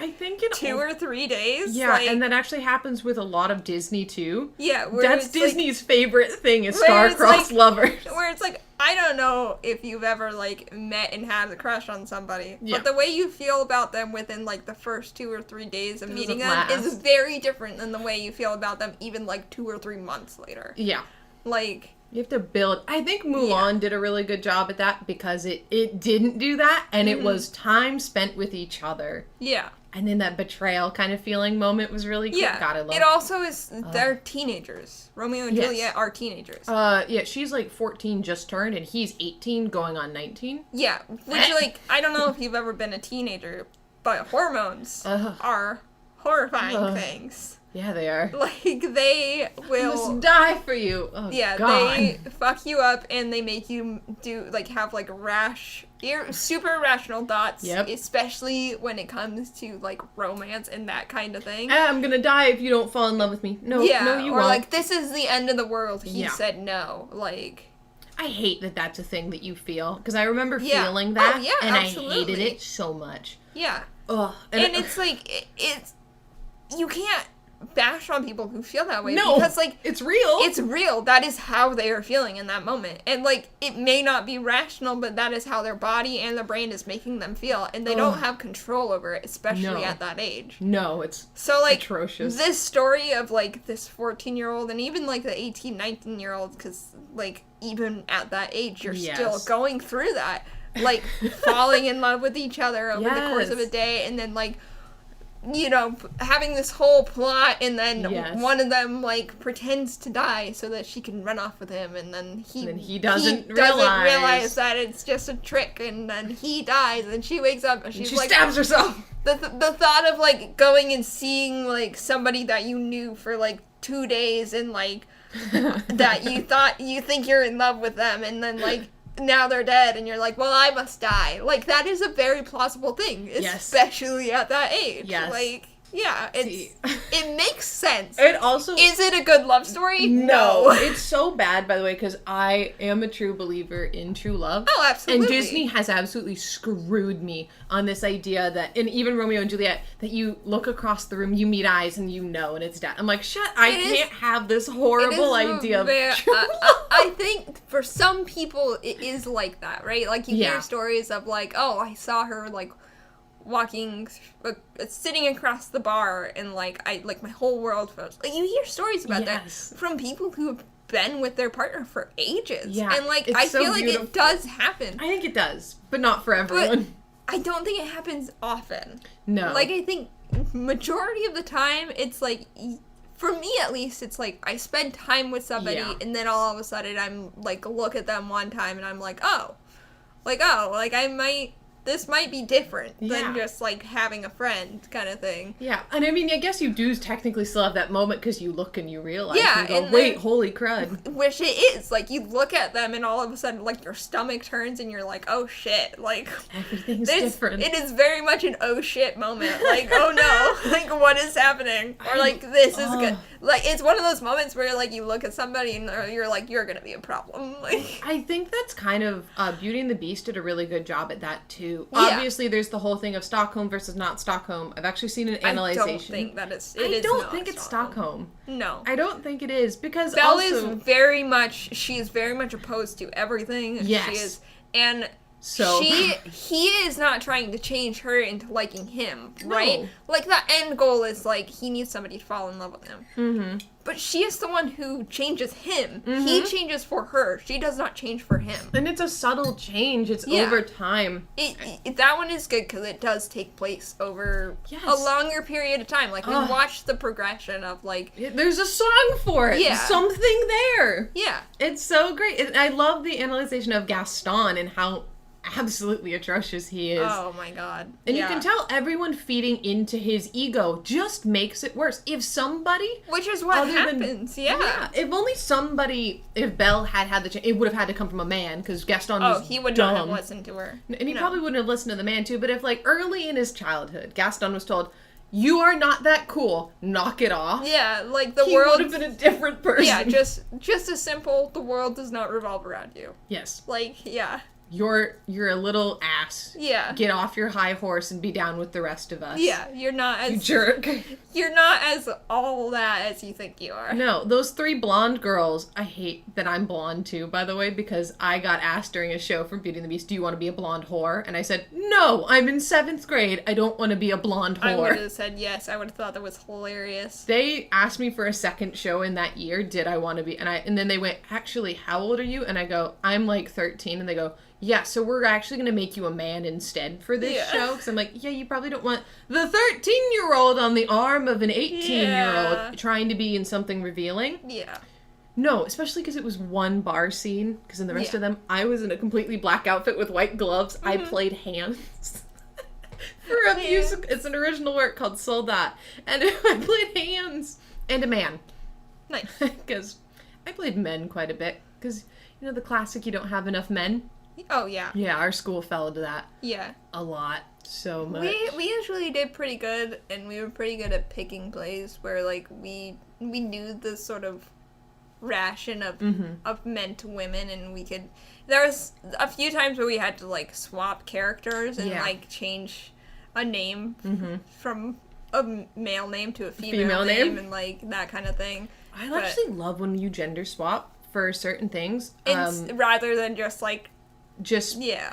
2 or 3 days. Yeah, like, and that actually happens with a lot of Disney, too. Yeah. That's Disney's favorite thing is star-crossed lovers. Where it's, like, I don't know if you've ever, like, met and had a crush on somebody, but the way you feel about them within, like, the first 2 or 3 days of meeting them is very different than the way you feel about them even, like, 2 or 3 months later. Yeah. Like... You have to build... I think Mulan did a really good job at that because it didn't do that, and it was time spent with each other. Yeah. And then that betrayal kind of feeling moment was really cool. Yeah. God, I love it. Also is... They're teenagers. Romeo and Juliet are teenagers. Yeah, she's like 14 just turned, and he's 18 going on 19. Yeah. Which, like, I don't know if you've ever been a teenager, but hormones are horrifying things. Yeah, they are. Like, they will... I must die for you. Oh, yeah, God. They fuck you up and they make you have, like, super irrational thoughts. Yep. Especially when it comes to, like, romance and that kind of thing. I'm gonna die if you don't fall in love with me. No, you won't. Or, like, this is the end of the world. He said no. Like... I hate that that's a thing that you feel. Because I remember feeling that. Oh, yeah, and absolutely. I hated it so much. Yeah. Ugh. And it's, like, you can't bash on people who feel that way. No, because, like, it's real. It's real. That is how they are feeling in that moment. And, like, it may not be rational, but that is how their body and their brain is making them feel. And they don't have control over it, especially at that age. No, it's atrocious. This story of, like, this 14-year-old and even, like, the 18, 19-year-old, because, like, even at that age, you're still going through that. Like, falling in love with each other over the course of a day, and then, like, you know, having this whole plot, and then one of them, like, pretends to die so that she can run off with him, and then he doesn't realize that it's just a trick, and then he dies, and she wakes up, and she like... stabs herself! The thought of, like, going and seeing, like, somebody that you knew for, like, 2 days, and, like, that you think you're in love with them, and then, like, now they're dead, and you're like, well, I must die. Like, that is a very plausible thing, especially at that age. Yes. Like, Yeah, it makes sense. It also... Is it a good love story? No. It's so bad, by the way, because I am a true believer in true love. Oh, absolutely. And Disney has absolutely screwed me on this idea that, and even Romeo and Juliet, that you look across the room, you meet eyes, and you know, and it's dad. I'm like, I can't have this horrible idea of true love. I think for some people, it is like that, right? Like, you hear stories of, like, oh, I saw her, like, walking, sitting across the bar, and like my whole world felt like, you hear stories about that from people who have been with their partner for ages, and like I feel like it does happen. I think it does, but not for everyone. But I don't think it happens often. No, like I think majority of the time it's like, for me at least, it's like I spend time with somebody and then all of a sudden I'm like, look at them one time and I'm like, this might be different than just, like, having a friend kind of thing. Yeah, and I mean, I guess you do technically still have that moment because you look and you realize and go, wait, holy crud. Which it is. Like, you look at them and all of a sudden, like, your stomach turns and you're like, oh shit. Like, everything's different. It is very much an oh shit moment. Like, oh no. Like, what is happening? Or, like, this is good. Like, it's one of those moments where, like, you look at somebody and you're like, you're gonna be a problem. Like, I think that's kind of, Beauty and the Beast did a really good job at that, too. Obviously, there's the whole thing of Stockholm versus not Stockholm. I've actually seen an analyzation. I don't think that is. I don't think it's Stockholm. No, I don't think it is, because Belle also is very much opposed to everything. Yes, she is, and so he is not trying to change her into liking him, right? Like, the end goal is like he needs somebody to fall in love with him. Mm-hmm. But she is the one who changes him. Mm-hmm. He changes for her. She does not change for him. And it's a subtle change. It's over time. That one is good because it does take place over a longer period of time. Like, we watch the progression of, like... There's a song for it. Yeah. Something there. Yeah. It's so great. I love the analyzation of Gaston and how absolutely atrocious he is. Oh my god. And you can tell everyone feeding into his ego just makes it worse. If somebody... Which is what happens, If Belle had the chance, it would have had to come from a man, because Gaston was he would dumb. not have listened to her. And he probably wouldn't have listened to the man, too, but if, like, early in his childhood, Gaston was told, you are not that cool, knock it off. Yeah, like, the world... He would have been a different person. Yeah, just as simple, the world does not revolve around you. Yes. Like, yeah. You're a little ass. Yeah. Get off your high horse and be down with the rest of us. Yeah, you're not as... You jerk. You're not as all that as you think you are. No, those 3 blonde girls, I hate that I'm blonde too, by the way, because I got asked during a show from Beauty and the Beast, do you want to be a blonde whore? And I said, no, I'm in 7th grade. I don't want to be a blonde whore. I would have said yes. I would have thought that was hilarious. They asked me for a second show in that year, did I want to be? And then they went, actually, how old are you? And I go, I'm like 13. And they go, yeah, so we're actually going to make you a man instead for this show. Because I'm like, yeah, you probably don't want the 13-year-old on the arm of an 18-year-old trying to be in something revealing. Yeah. No, especially because it was one bar scene. Because in the rest of them, I was in a completely black outfit with white gloves. I played hands. For a music. It's an original work called Soldat. And I played hands. And a man. Nice. Because I played men quite a bit. Because, you know, the classic, you don't have enough men. Oh, yeah. Yeah, our school fell into that. Yeah. A lot. So much. We usually did pretty good, and we were pretty good at picking plays where, like, we knew the sort of ration of men to women, and we could... There was a few times where we had to, like, swap characters and, like, change a name from a male name to a female name and, like, that kind of thing. I actually love when you gender swap for certain things. Rather than just, like...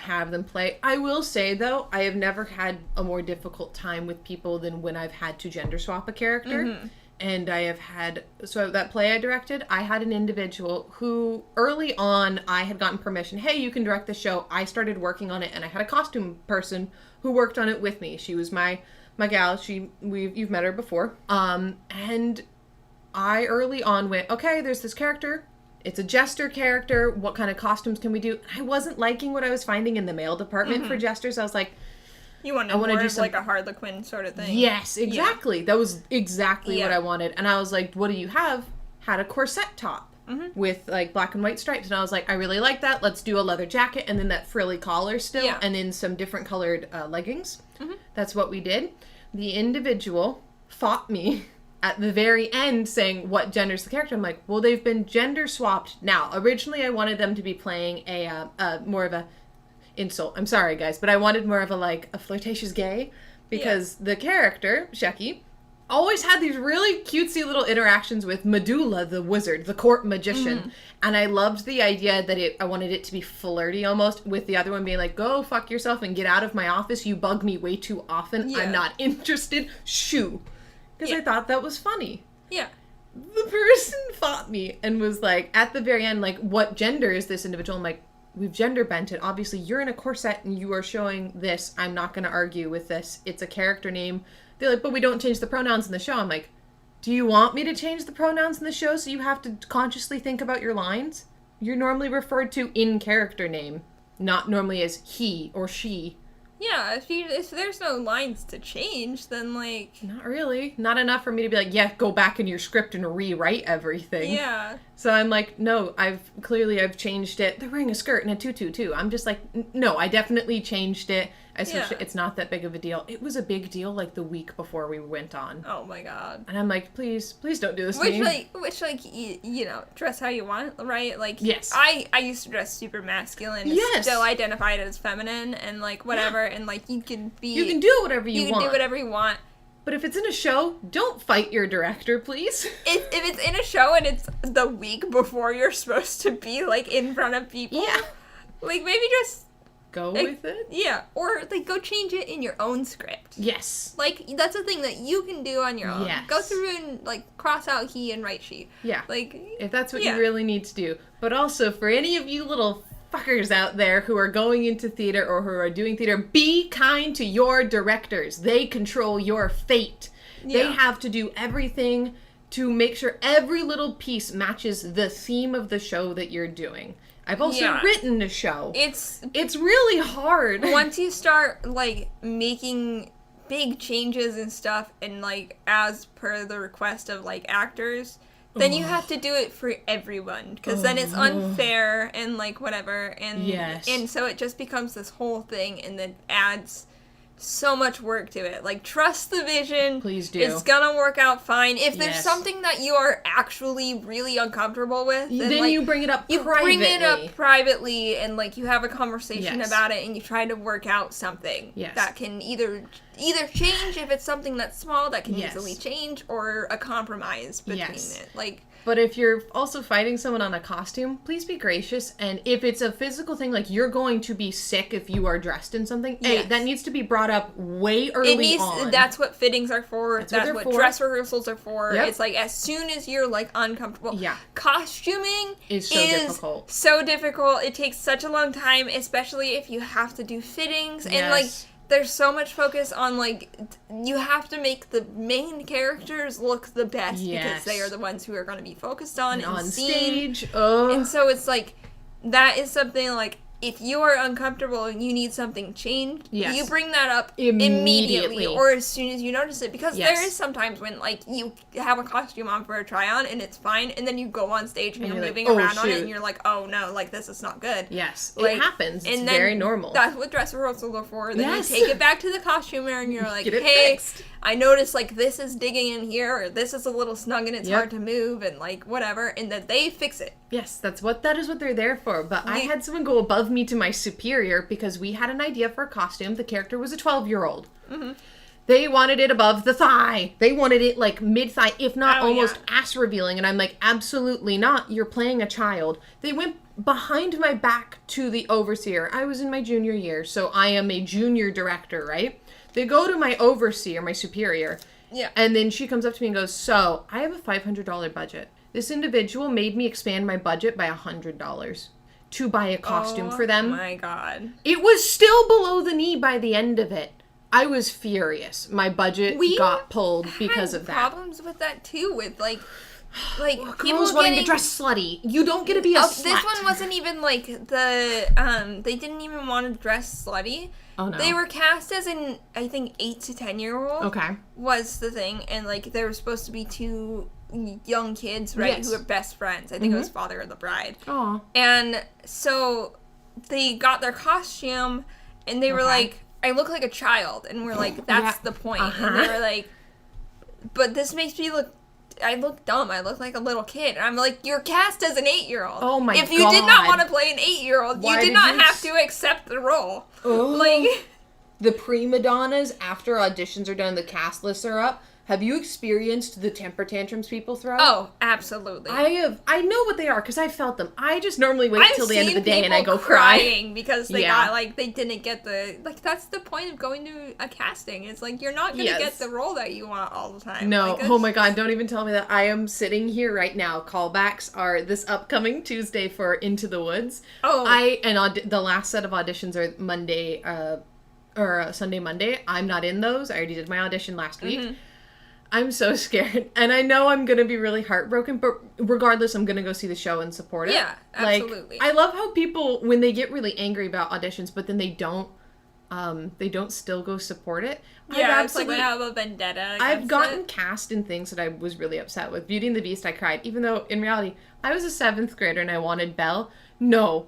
have them play. I will say, though, I have never had a more difficult time with people than when I've had to gender swap a character. And I have had... So that play I directed, I had an individual who, early on, I had gotten permission. Hey, you can direct the show. I started working on it, and I had a costume person who worked on it with me. She was my gal. You've met her before. And I early on went, okay, there's this character. It's a jester character. What kind of costumes can we do? I wasn't liking what I was finding in the male department for jesters. I was like, you wanted more of like a Harlequin sort of thing. Yes, exactly. Yeah. That was exactly what I wanted. And I was like, what do you have? Had a corset top with like black and white stripes. And I was like, I really like that. Let's do a leather jacket and then that frilly collar still. Yeah. And then some different colored leggings. That's what we did. The individual fought me at the very end saying, what gender's the character? I'm like, well, they've been gender swapped now. Originally, I wanted them to be playing a more of a insult. I'm sorry, guys, but I wanted more of a flirtatious gay, because the character, Shecky, always had these really cutesy little interactions with Medulla, the wizard, the court magician. And I loved the idea that I wanted it to be flirty almost, with the other one being like, go fuck yourself and get out of my office. You bug me way too often. I'm not interested. Shoo. Because I thought that was funny. Yeah. The person fought me and was like, at the very end, like, what gender is this individual? I'm like, we've gender bent it. Obviously, you're in a corset and you are showing this. I'm not going to argue with this. It's a character name. They're like, but we don't change the pronouns in the show. I'm like, do you want me to change the pronouns in the show so you have to consciously think about your lines? You're normally referred to in character name, not normally as he or she. Yeah, if there's no lines to change, then, like... Not really. Not enough for me to be like, yeah, go back in your script and rewrite everything. Yeah. So I'm like, no, I've changed it. They're wearing a skirt and a tutu, too. I'm just like, no, I definitely changed it. It's not that big of a deal. It was a big deal, like, the week before we went on. Oh, my God. And I'm like, please don't do this to me. Which, you know, dress how you want, right? Like, yes. I used to dress super masculine. Yes. Still identified as feminine and, like, whatever. Yeah. And, like, you can do whatever you want. You can do whatever you want. But if it's in a show, don't fight your director, please. If it's in a show and it's the week before you're supposed to be, like, in front of people, like, maybe just... Go with it? Yeah, or, like, go change it in your own script. Yes. Like, that's a thing that you can do on your own. Yes. Go through and, like, cross out he and write she. Yeah. Like... If that's what you really need to do. But also, for any of you little fuckers out there who are going into theater or who are doing theater, be kind to your directors. They control your fate. Yeah. They have to do everything to make sure every little piece matches the theme of the show that you're doing. I've also written a show. It's really hard. Once you start, like, making big changes and stuff, and, like, as per the request of, like, actors, then you have to do it for everyone, because then it's unfair and, like, whatever, and and so it just becomes this whole thing, and then adds so much work to it. Like, trust the vision. Please do. It's gonna work out fine. If there's something that you are actually really uncomfortable with, then like, you bring it up privately. You bring it up privately, and, like, you have a conversation about it, and you try to work out something that can either change if it's something that's small that can easily change, or a compromise between it. Like, but if you're also fighting someone on a costume, please be gracious. And if it's a physical thing, like, you're going to be sick if you are dressed in something, hey, that needs to be brought up way early on. That's what fittings are for. That's what dress rehearsals are for. Yep. It's like, as soon as you're, like, uncomfortable. Yeah. Costuming is difficult. So difficult. It takes such a long time, especially if you have to do fittings. And, like, there's so much focus on, like, you have to make the main characters look the best because they are the ones who are going to be focused on and seen. Stage. And so it's, like, that is something, like, if you are uncomfortable and you need something changed, you bring that up immediately or as soon as you notice it. Because there is sometimes when, like, you have a costume on for a try-on and it's fine, and then you go on stage and you're moving like, around on it and you're like, oh no, like, this is not good. Yes, like, it happens. It's very normal. That's what dress rehearsals are for. Then you take it back to the costumer and you're like, hey, fixed. I noticed, like, this is digging in here, or this is a little snug and it's hard to move, and, like, whatever, and that they fix it. Yes, that is what they're there for. But I had someone go above me to my superior because we had an idea for a costume. The character was a 12-year-old. Mm-hmm. They wanted it above the thigh. They wanted it, like, mid-thigh, if not almost ass-revealing. And I'm like, absolutely not. You're playing a child. They went behind my back to the overseer. I was in my junior year, so I am a junior director, right? They go to my overseer, my superior, and then she comes up to me and goes, so, I have a $500 budget. This individual made me expand my budget by $100 to buy a costume for them. Oh my God. It was still below the knee by the end of it. I was furious. My budget got pulled because of that. Problems with that too, with like girls wanting to dress slutty. You don't get to be a slut. This one wasn't even like the they didn't even want to dress slutty. Oh no. They were cast as an, I think, 8 to 10-year-old. Okay. Was the thing, and like there were supposed to be two young kids, right, who were best friends. I think it was father of the bride. Aw. And so they got their costume, and they were like, I look like a child, and we're like, that's the point. And they were like, but this makes me I look dumb. I look like a little kid. I'm like, you're cast as an 8-year-old. Oh my god. If you did not want to play an 8-year-old, you did not have to accept the role. Oh. Like, the prima donnas, after auditions are done, the cast lists are up. Have you experienced the temper tantrums people throw? Oh, absolutely. I have. I know what they are because I felt them. I just normally wait till the end of the day and I go crying because they got, like, they didn't get the, like, that's the point of going to a casting. It's like, you're not going to get the role that you want all the time. No. Like, oh my god, don't even tell me that. I am sitting here right now. Callbacks are this upcoming Tuesday for Into the Woods. Oh. The last set of auditions are Monday, or Sunday, Monday. I'm not in those. I already did my audition last week. I'm so scared. And I know I'm going to be really heartbroken, but regardless, I'm going to go see the show and support it. Yeah, absolutely. Like, I love how people, when they get really angry about auditions, but then they don't still go support it. Yeah, it's like I have a vendetta. I've gotten cast in things that I was really upset with. Beauty and the Beast, I cried. Even though, in reality, I was a 7th grader and I wanted Belle. No,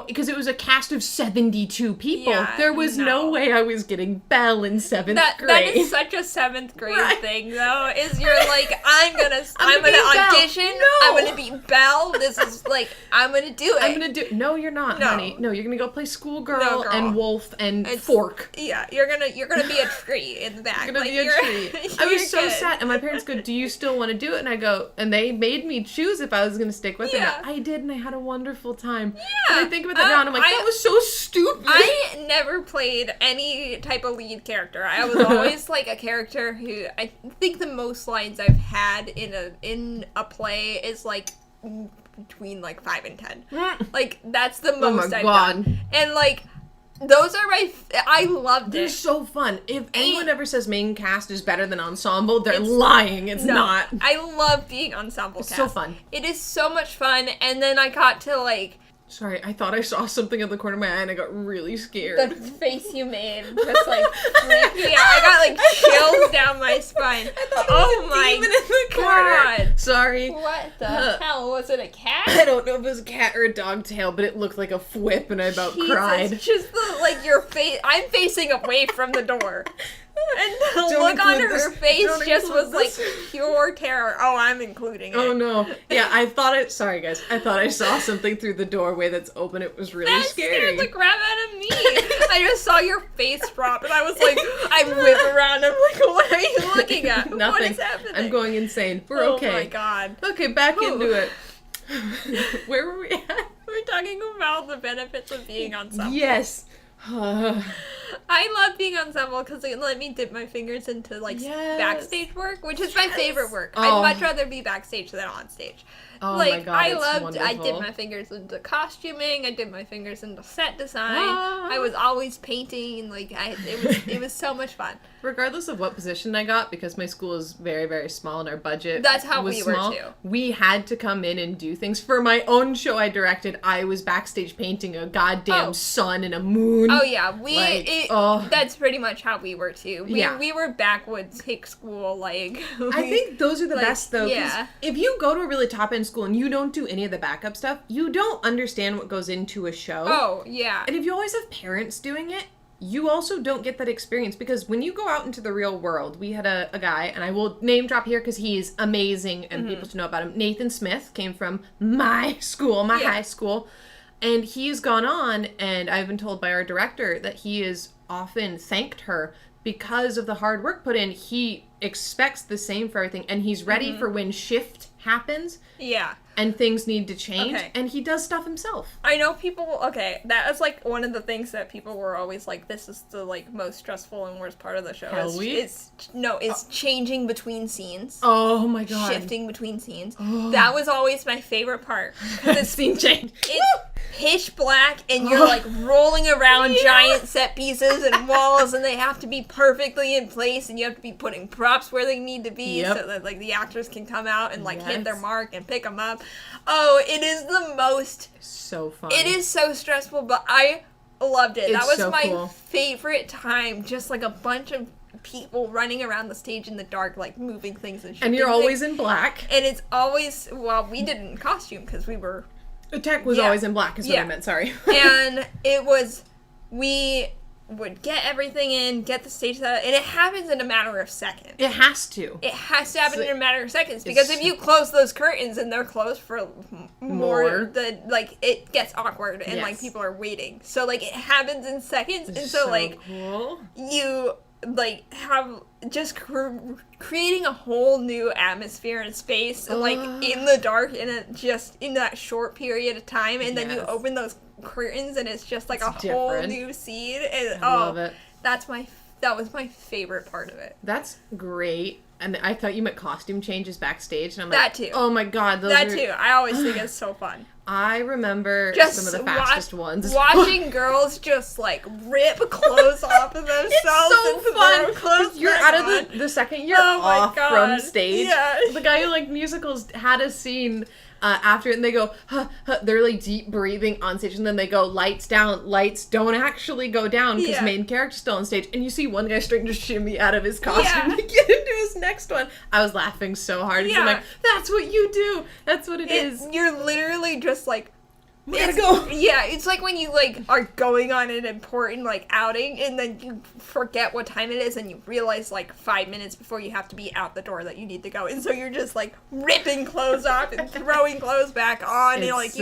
because it was a cast of 72 people. Yeah, there was no way I was getting Belle in 7th grade. That is such a 7th grade thing, though. Is you're like, I'm gonna audition. No. I'm gonna be Belle. This is like, I'm gonna do it. I'm gonna do. No, you're not, honey. No, you're gonna go play schoolgirl and wolf and fork. Yeah, you're gonna be a tree in the back. You're gonna be a tree. I was so sad, and my parents go, "Do you still want to do it?" And I go, and they made me choose if I was gonna stick with it. I did, and I had a wonderful time. Yeah. And I think about that now, and I'm like, that was so stupid. I never played any type of lead character. I was always like a character who, I think the most lines I've had in a play is like between like 5 and 10. Like, that's the most I've done. And like, those are I loved it. They're so fun. If anyone ever says main cast is better than ensemble, they're lying. It's not. I love being ensemble cast. It's so fun. It is so much fun. And then I got to like... Sorry, I thought I saw something in the corner of my eye and I got really scared. The face you made just like freaked me out. I got like chills down my spine. I thought it was a demon in the corner. God. Sorry. What the hell? Was it a cat? I don't know if it was a cat or a dog tail, but it looked like a whip and I about cried. Just the, like, your face. I'm facing away from the door. And the look on her face just was like pure terror. Oh, I'm including it. Oh no. Yeah, sorry guys. I thought I saw something through the doorway that's open. It was really scary. That scared the crap out of me. I just saw your face drop and I was like, I whip around. I'm like, what are you looking at? Nothing. What is happening? I'm going insane. We're okay. Oh my god. Okay, back into it. Where were we at? We're talking about the benefits of being ensemble. Yes. I love being ensemble because it let me dip my fingers into like backstage work, which is my favorite work. I'd much rather be backstage than on stage. Oh like, my god, I did my fingers into costuming, I did my fingers into set design. I was always painting, like it was so much fun. Regardless of what position I got, because my school is very, very small and our budget That's how was we small, were too. We had to come in and do things. For my own show I directed, I was backstage painting a goddamn sun and a moon. Oh yeah, that's pretty much how we were too. We were backwoods hick school, like. I think those are the best though. Yeah. If you go to a really top end school and you don't do any of the backup stuff, you don't understand what goes into a show. Oh yeah. And if you always have parents doing it, you also don't get that experience, because when you go out into the real world, we had a guy, and I will name drop here because he's amazing and people should know about him. Nathan Smith came from my school, my high school, and he's gone on, and I've been told by our director that he has often thanked her because of the hard work put in. He expects the same for everything, and he's ready for when shift happens. Yeah. And things need to change, and he does stuff himself. I know people, that is, like, one of the things that people were always like, this is the, like, most stressful and worst part of the show. It's changing between scenes. Oh, my God. Shifting between scenes. Oh. That was always my favorite part. It's scene change. It's pitch black, and you're, like, rolling around giant set pieces and walls, and they have to be perfectly in place, and you have to be putting props where they need to be so that, like, the actors can come out and, like, hit their mark and pick them up. Oh, it is the most... So fun. It is so stressful, but I loved it. That was so my favorite time. Just like a bunch of people running around the stage in the dark, like moving things and shit. And you're always in black. And it's always... Well, we did it in costume because we were... The tech was always in black is what I meant, sorry. And it was... would get everything in, get the stage set up, and it happens in a matter of seconds. It has to. It has to happen in a matter of seconds, because if you close those curtains and they're closed for more than, like, it gets awkward, and, like, people are waiting. So, like, it happens in seconds, and so like, cool. You, like, have just creating a whole new atmosphere and space, like, in the dark, just in that short period of time, and then you open those curtains and it's just like whole new scene, and I love it. That was my favorite part of it. That's great. And I thought you meant costume changes backstage, and I'm like, that too. Oh my god, that too. I always think it's so fun. I remember some of the fastest ones. Watching girls just like rip clothes off of themselves. It's so fun. You're out of the second you're off from stage. Yeah. The guy who like musicals had a scene after it, and they go, huh, huh, they're like deep breathing on stage, and then they go, lights down, lights don't actually go down because main character's still on stage, and you see one guy starting to shimmy out of his costume to get into his next one. I was laughing so hard because I'm like, that's what you do. That's what it is. You're literally just like, we gotta go. Yeah, it's like when you like are going on an important like outing and then you forget what time it is and you realize like 5 minutes before you have to be out the door that you need to go, and so you're just like ripping clothes off and throwing clothes back on, and like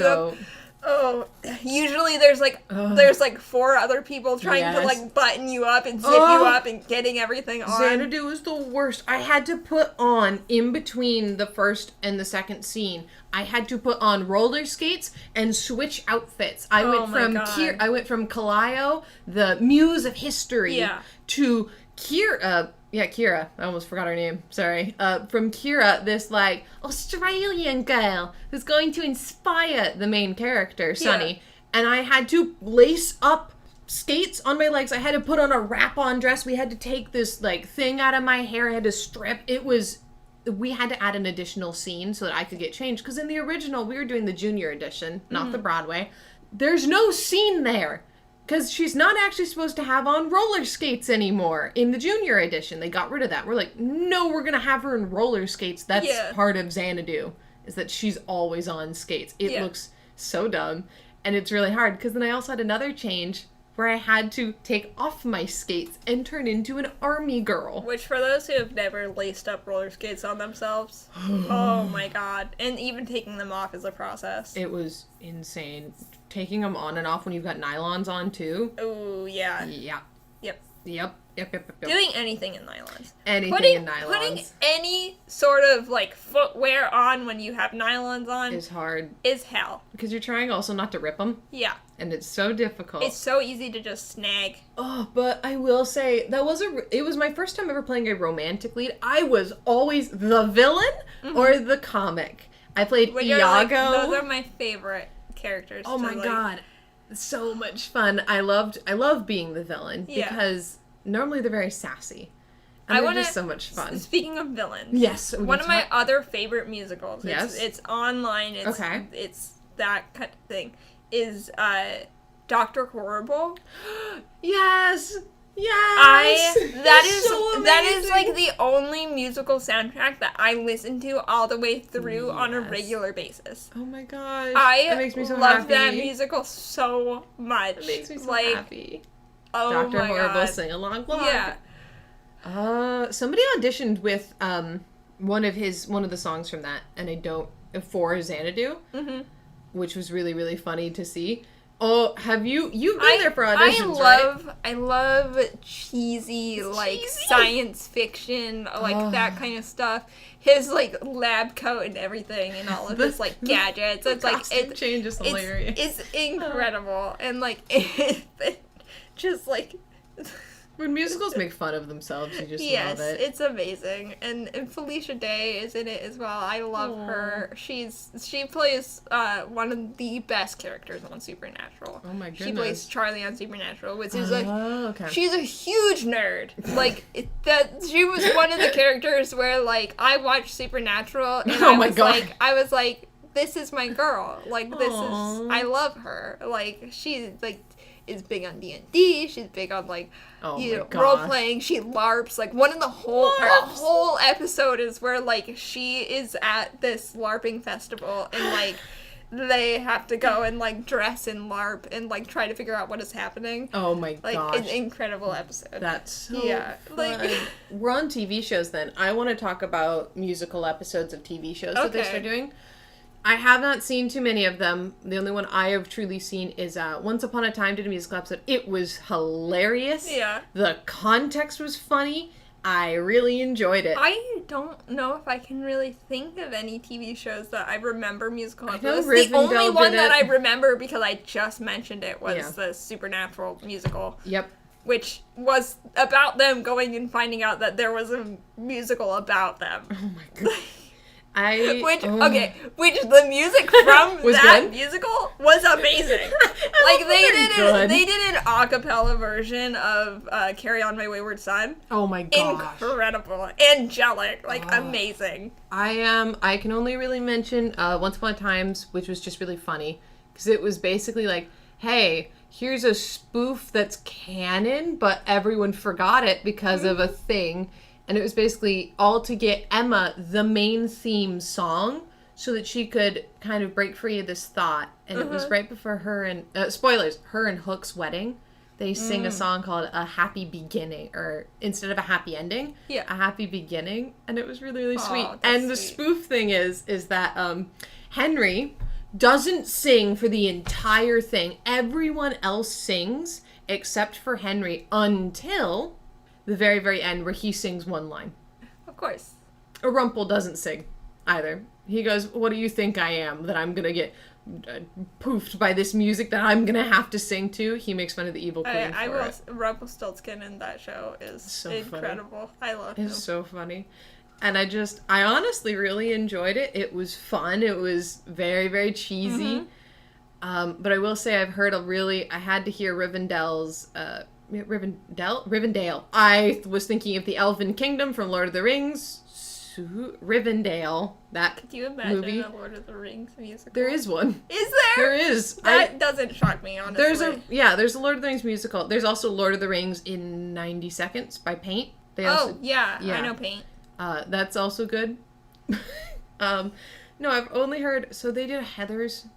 usually there's like 4 other people trying to like button you up and zip you up and getting everything on. Xanadu is the worst. I had to put on, in between the first and the second scene, I had to put on roller skates and switch outfits. I went from Kalio, the muse of history, to Kira. Kira. I almost forgot her name. Sorry. From Kira, this, like, Australian girl who's going to inspire the main character, Sunny. Yeah. And I had to lace up skates on my legs. I had to put on a wrap-on dress. We had to take this, like, thing out of my hair. I had to strip. We had to add an additional scene so that I could get changed. Because in the original, we were doing the junior edition, not the Broadway. There's no scene there. Because she's not actually supposed to have on roller skates anymore in the junior edition. They got rid of that. We're like, no, we're going to have her in roller skates. That's part of Xanadu, is that she's always on skates. It looks so dumb. And it's really hard, because then I also had another change where I had to take off my skates and turn into an army girl. Which, for those who have never laced up roller skates on themselves, oh my god. And even taking them off is a process. It was insane. Taking them on and off when you've got nylons on, too. Oh, yeah. Yep. Doing anything in nylons. Putting any sort of, like, footwear on when you have nylons on is hard. Is hell. Because you're trying also not to rip them. Yeah. And it's so difficult. It's so easy to just snag. Oh, but I will say, it was my first time ever playing a romantic lead. I was always the villain or the comic. I played Iago. Those are my favorite characters. Oh my god. So much fun. I love being the villain because normally they're very sassy. And they're just so much fun. Speaking of villains. Yes. One of my other favorite musicals. Yes. It's online. It's that kind of thing. Is Dr. Horrible. Yes. Yes. That is like the only musical soundtrack that I listen to all the way through on a regular basis. Oh my gosh. That makes me so love happy. That musical so much. It makes me so happy. Oh Dr. my Horrible god. sing along vlog. Yeah. Somebody auditioned with one of the songs from that, and for Xanadu, which was really, really funny to see. Oh, you've been there for auditions, right? I love cheesy, science fiction, that kind of stuff. His, lab coat and everything, and all of his, gadgets. It's costume change is hilarious. It's incredible. And, just, when musicals make fun of themselves, you just love it. Yes, it's amazing. And Felicia Day is in it as well. I love her. She plays one of the best characters on Supernatural. Oh my goodness. She plays Charlie on Supernatural, which is she's a huge nerd. She was one of the characters where I watched Supernatural and I was like, this is my girl. I love her. She is big on D&D. She's big on role playing. She LARPs. One of the whole episode is where she is at this LARPing festival and they have to go and, like, dress in LARP and, like, try to figure out what is happening. Oh my gosh. Like, an incredible episode. That's so fun. Like, we're on TV shows then. I want to talk about musical episodes of TV shows that they start doing. I have not seen too many of them. The only one I have truly seen is Once Upon a Time did a musical episode. It was hilarious. Yeah. The context was funny. I really enjoyed it. I don't know if I can really think of any TV shows that I remember musical episodes. The only one that I remember, because I just mentioned it, was the Supernatural musical. Yep. Which was about them going and finding out that there was a musical about them. Oh my god. Which the music from that good? Musical was amazing. Like they did an a cappella version of Carry On My Wayward Son. Oh my gosh. Incredible. Angelic. Like amazing. I can only really mention Once Upon a Time, which was just really funny. Because it was basically like, hey, here's a spoof that's canon, but everyone forgot it because of a thing. And it was basically all to get Emma the main theme song so that she could kind of break free of this thought. And it was right before her and, spoilers, her and Hook's wedding. They sing a song called A Happy Beginning, or instead of a happy ending, A Happy Beginning. And it was really, really sweet. And the spoof thing is that Henry doesn't sing for the entire thing. Everyone else sings except for Henry until the very, very end, where he sings one line. Of course. Rumpel doesn't sing either. He goes, what do you think I am, that I'm gonna get poofed by this music that I'm gonna have to sing to? He makes fun of the evil queen Rumpelstiltskin in that show is so incredible. Funny. I love him. It's so funny. And I honestly really enjoyed it. It was fun. It was very, very cheesy. But I will say I had to hear Rivendell. I was thinking of the Elven Kingdom from Lord of the Rings. Rivendell. Could you imagine a Lord of the Rings musical? There is one. Is there? There is. That doesn't shock me, honestly. There's a Lord of the Rings musical. There's also Lord of the Rings in 90 Seconds by Paint. I know Paint. That's also good. No, I've only heard, so they did a Heathers.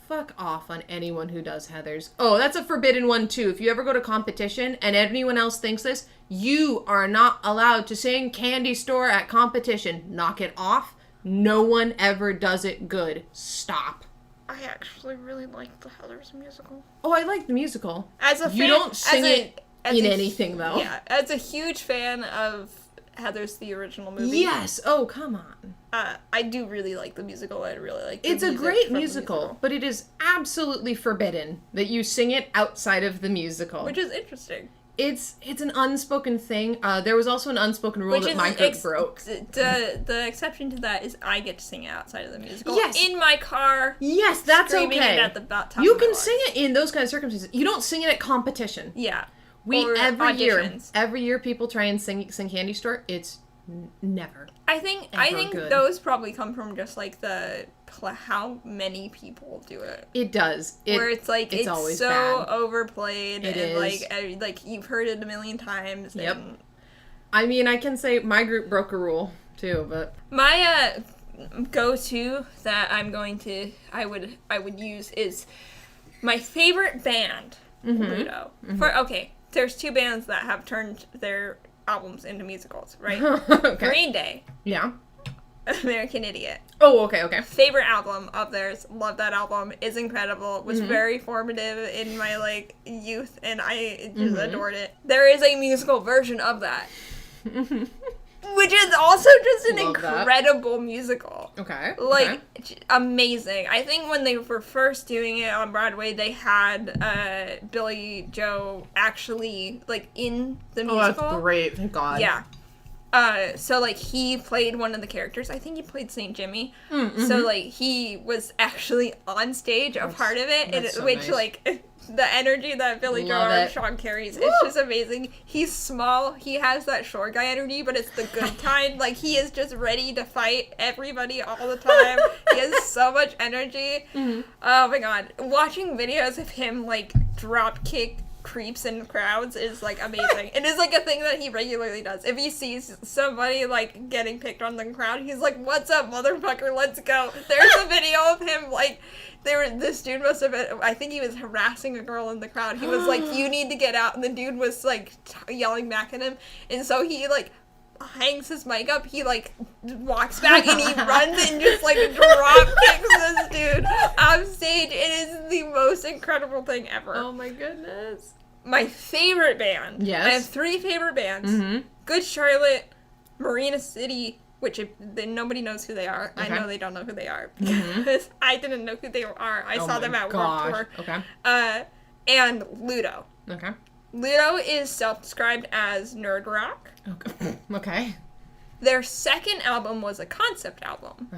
Fuck off on anyone who does Heathers. Oh, that's a forbidden one too. If you ever go to competition and anyone else thinks this, you are not allowed to sing Candy Store at competition. Knock it off. No one ever does it good. Stop. I actually really like the Heathers musical. Oh, I like the musical. You don't sing it in anything though. Yeah, as a huge fan of Heathers, the original movie. Yes. Oh, come on. I do really like the musical. I really like the It's a great musical, but it is absolutely forbidden that you sing it outside of the musical. Which is interesting. It's an unspoken thing. There was also an unspoken rule that my group broke. The exception to that is I get to sing it outside of the musical. Yes. In my car. Yes, that's okay. It at the top you can sing it in those kind of circumstances. You don't sing it at competition. Yeah. Every year people try and sing Candy Store. It's never. I think good. Those probably come from just like how many people do it. It does. Where it's like it's always so bad. Overplayed it and is. like you've heard it a million times. Yep. And I mean, I can say my group broke a rule too, but my go-to that I would use is my favorite band, Pluto. There's two bands that have turned their albums into musicals, right? Okay. Green Day. Yeah. American Idiot. Oh, okay. Favorite album of theirs. Love that album. Is incredible. Was very formative in my youth, and I just adored it. There is a musical version of that. Which is also just an incredible musical. Okay. Amazing. I think when they were first doing it on Broadway, they had Billy Joe actually, in the musical. Oh, that's great. Thank God. Yeah. So, he played one of the characters. I think he played St. Jimmy. So, he was actually on stage, a part of it, which, nice. The energy that Billy Joe Armstrong carries, it's just amazing. He's small. He has that short guy energy, but it's the good kind. He is just ready to fight everybody all the time. He has so much energy. Oh, my God. Watching videos of him, drop kick creeps in crowds is, like, amazing. It is, like, a thing that he regularly does. If he sees somebody, like, getting picked on in the crowd, he's like, what's up, motherfucker, let's go. There's a video of him, like, this dude must have been, I think he was harassing a girl in the crowd. He was like, you need to get out, and the dude was, like, yelling back at him, and so he, like, hangs his mic up, he, like, walks back, and he runs and just, like, drop kicks this dude off stage. It is the most incredible thing ever. Oh my goodness. My favorite band. Yes. I have 3 favorite bands. Mm-hmm. Good Charlotte, Marina City, which nobody knows who they are. Okay. I know they don't know who they are, because I didn't know who they are. I saw them at World Tour. Okay. And Ludo. Okay. Ludo is self-described as nerd rock. Okay. Their second album was a concept album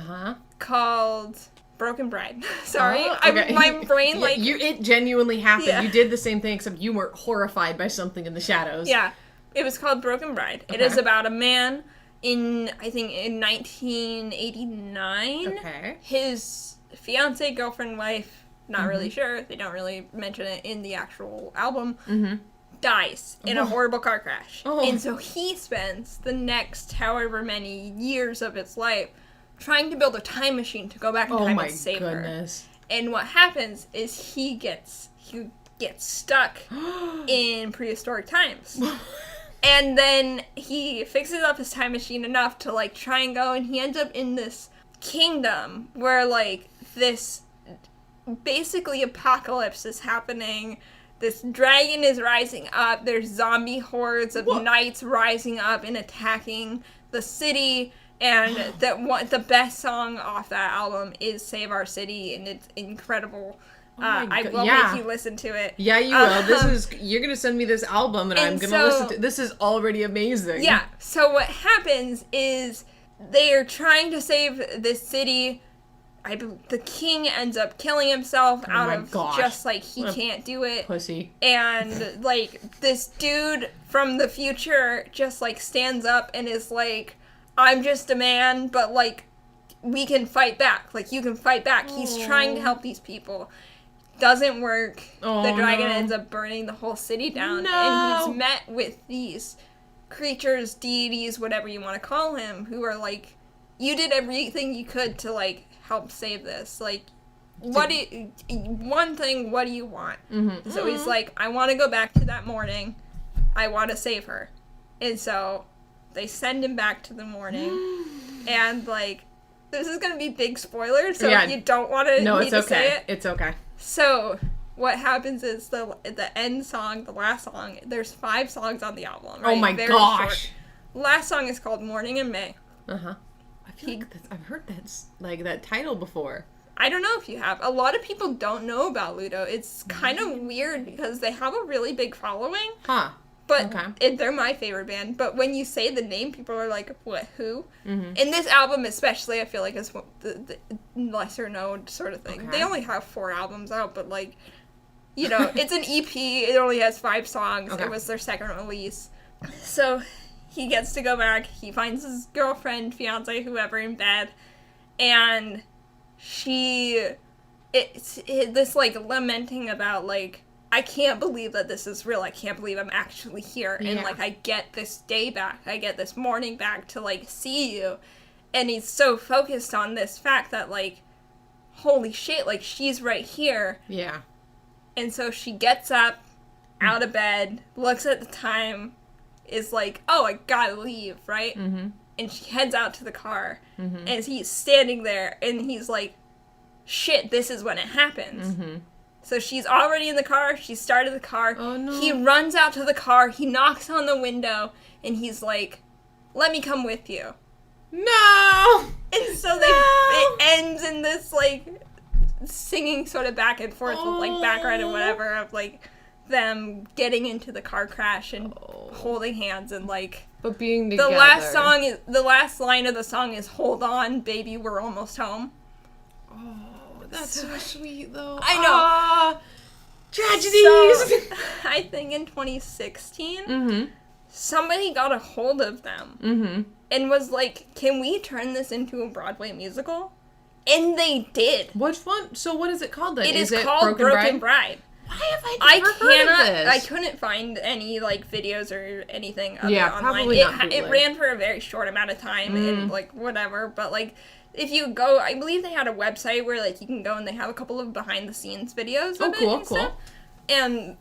called Broken Bride. Sorry, okay. My brain it genuinely happened. Yeah. You did the same thing, except you were horrified by something in the shadows. Yeah, it was called Broken Bride. Okay. It is about a man in 1989. Okay. His fiance, girlfriend, wife, not really sure. They don't really mention it in the actual album. Dies in a horrible car crash. And so he spends the next however many years of his life trying to build a time machine to go back in time and save her. And what happens is he gets stuck in prehistoric times. And then he fixes up his time machine enough to, like, try and go, and he ends up in this kingdom where, like, this basically apocalypse is happening. This dragon is rising up. There's zombie hordes of knights rising up and attacking the city. And the best song off that album is Save Our City, and it's incredible. I will make you listen to it. Yeah, you will. You're going to send me this album, and I'm going to listen to it. This is already amazing. Yeah. So what happens is they are trying to save this city. The king ends up killing himself just, like, he can't do it. Pussy. And, like, this dude from the future just, like, stands up and is like, I'm just a man, but, like, we can fight back. Like, you can fight back. He's trying to help these people. Doesn't work. The dragon ends up burning the whole city down. And he's met with these creatures, deities, whatever you want to call him, who are like, you did everything you could to, like, help save this. Like, what do you want? So he's like, I want to go back to that morning. I want to save her. And so they send him back to the morning. And, like, this is going to be big spoilers, so if you don't want to say it. It's okay. So what happens is the end song, the last song, there's 5 songs on the album, right? Oh my gosh. Short. Last song is called Morning in May. I feel like I've heard that title before. I don't know if you have. A lot of people don't know about Ludo. It's kind of weird because they have a really big following. But they're my favorite band. But when you say the name, people are like, what, who? In this album especially, I feel like it's the lesser known sort of thing. They only have 4 albums out, but, like, you know, it's an EP. It only has 5 songs. It was their second release. So he gets to go back. He finds his girlfriend, fiance, whoever in bed. And it's this, like, lamenting about, like, I can't believe that this is real. I can't believe I'm actually here. And, like, I get this day back. I get this morning back to, like, see you. And he's so focused on this fact that, like, holy shit, like, she's right here. Yeah. And so she gets up, out of bed, looks at the time, is like, oh, I gotta leave, right? And she heads out to the car. And he's standing there, and he's like, shit, this is when it happens. So she's already in the car. She started the car. Oh, no. He runs out to the car. He knocks on the window, and he's like, let me come with you. No! And so it ends in this, like, singing sort of back and forth with, like, background and whatever of, like, them getting into the car crash and holding hands and, like... But being together. The last line of the song is, hold on, baby, we're almost home. That's so sweet, though. I know. Tragedies! So, I think in 2016, somebody got a hold of them and was like, can we turn this into a Broadway musical? And they did. Which one? So what is it called then? It is called Broken Bride. Why have I never heard of this? I couldn't find any, like, videos or anything of it online. Probably not it ran for a very short amount of time and, like, whatever. But, like, if you go, I believe they had a website where, like, you can go and they have a couple of behind-the-scenes videos of it and stuff. And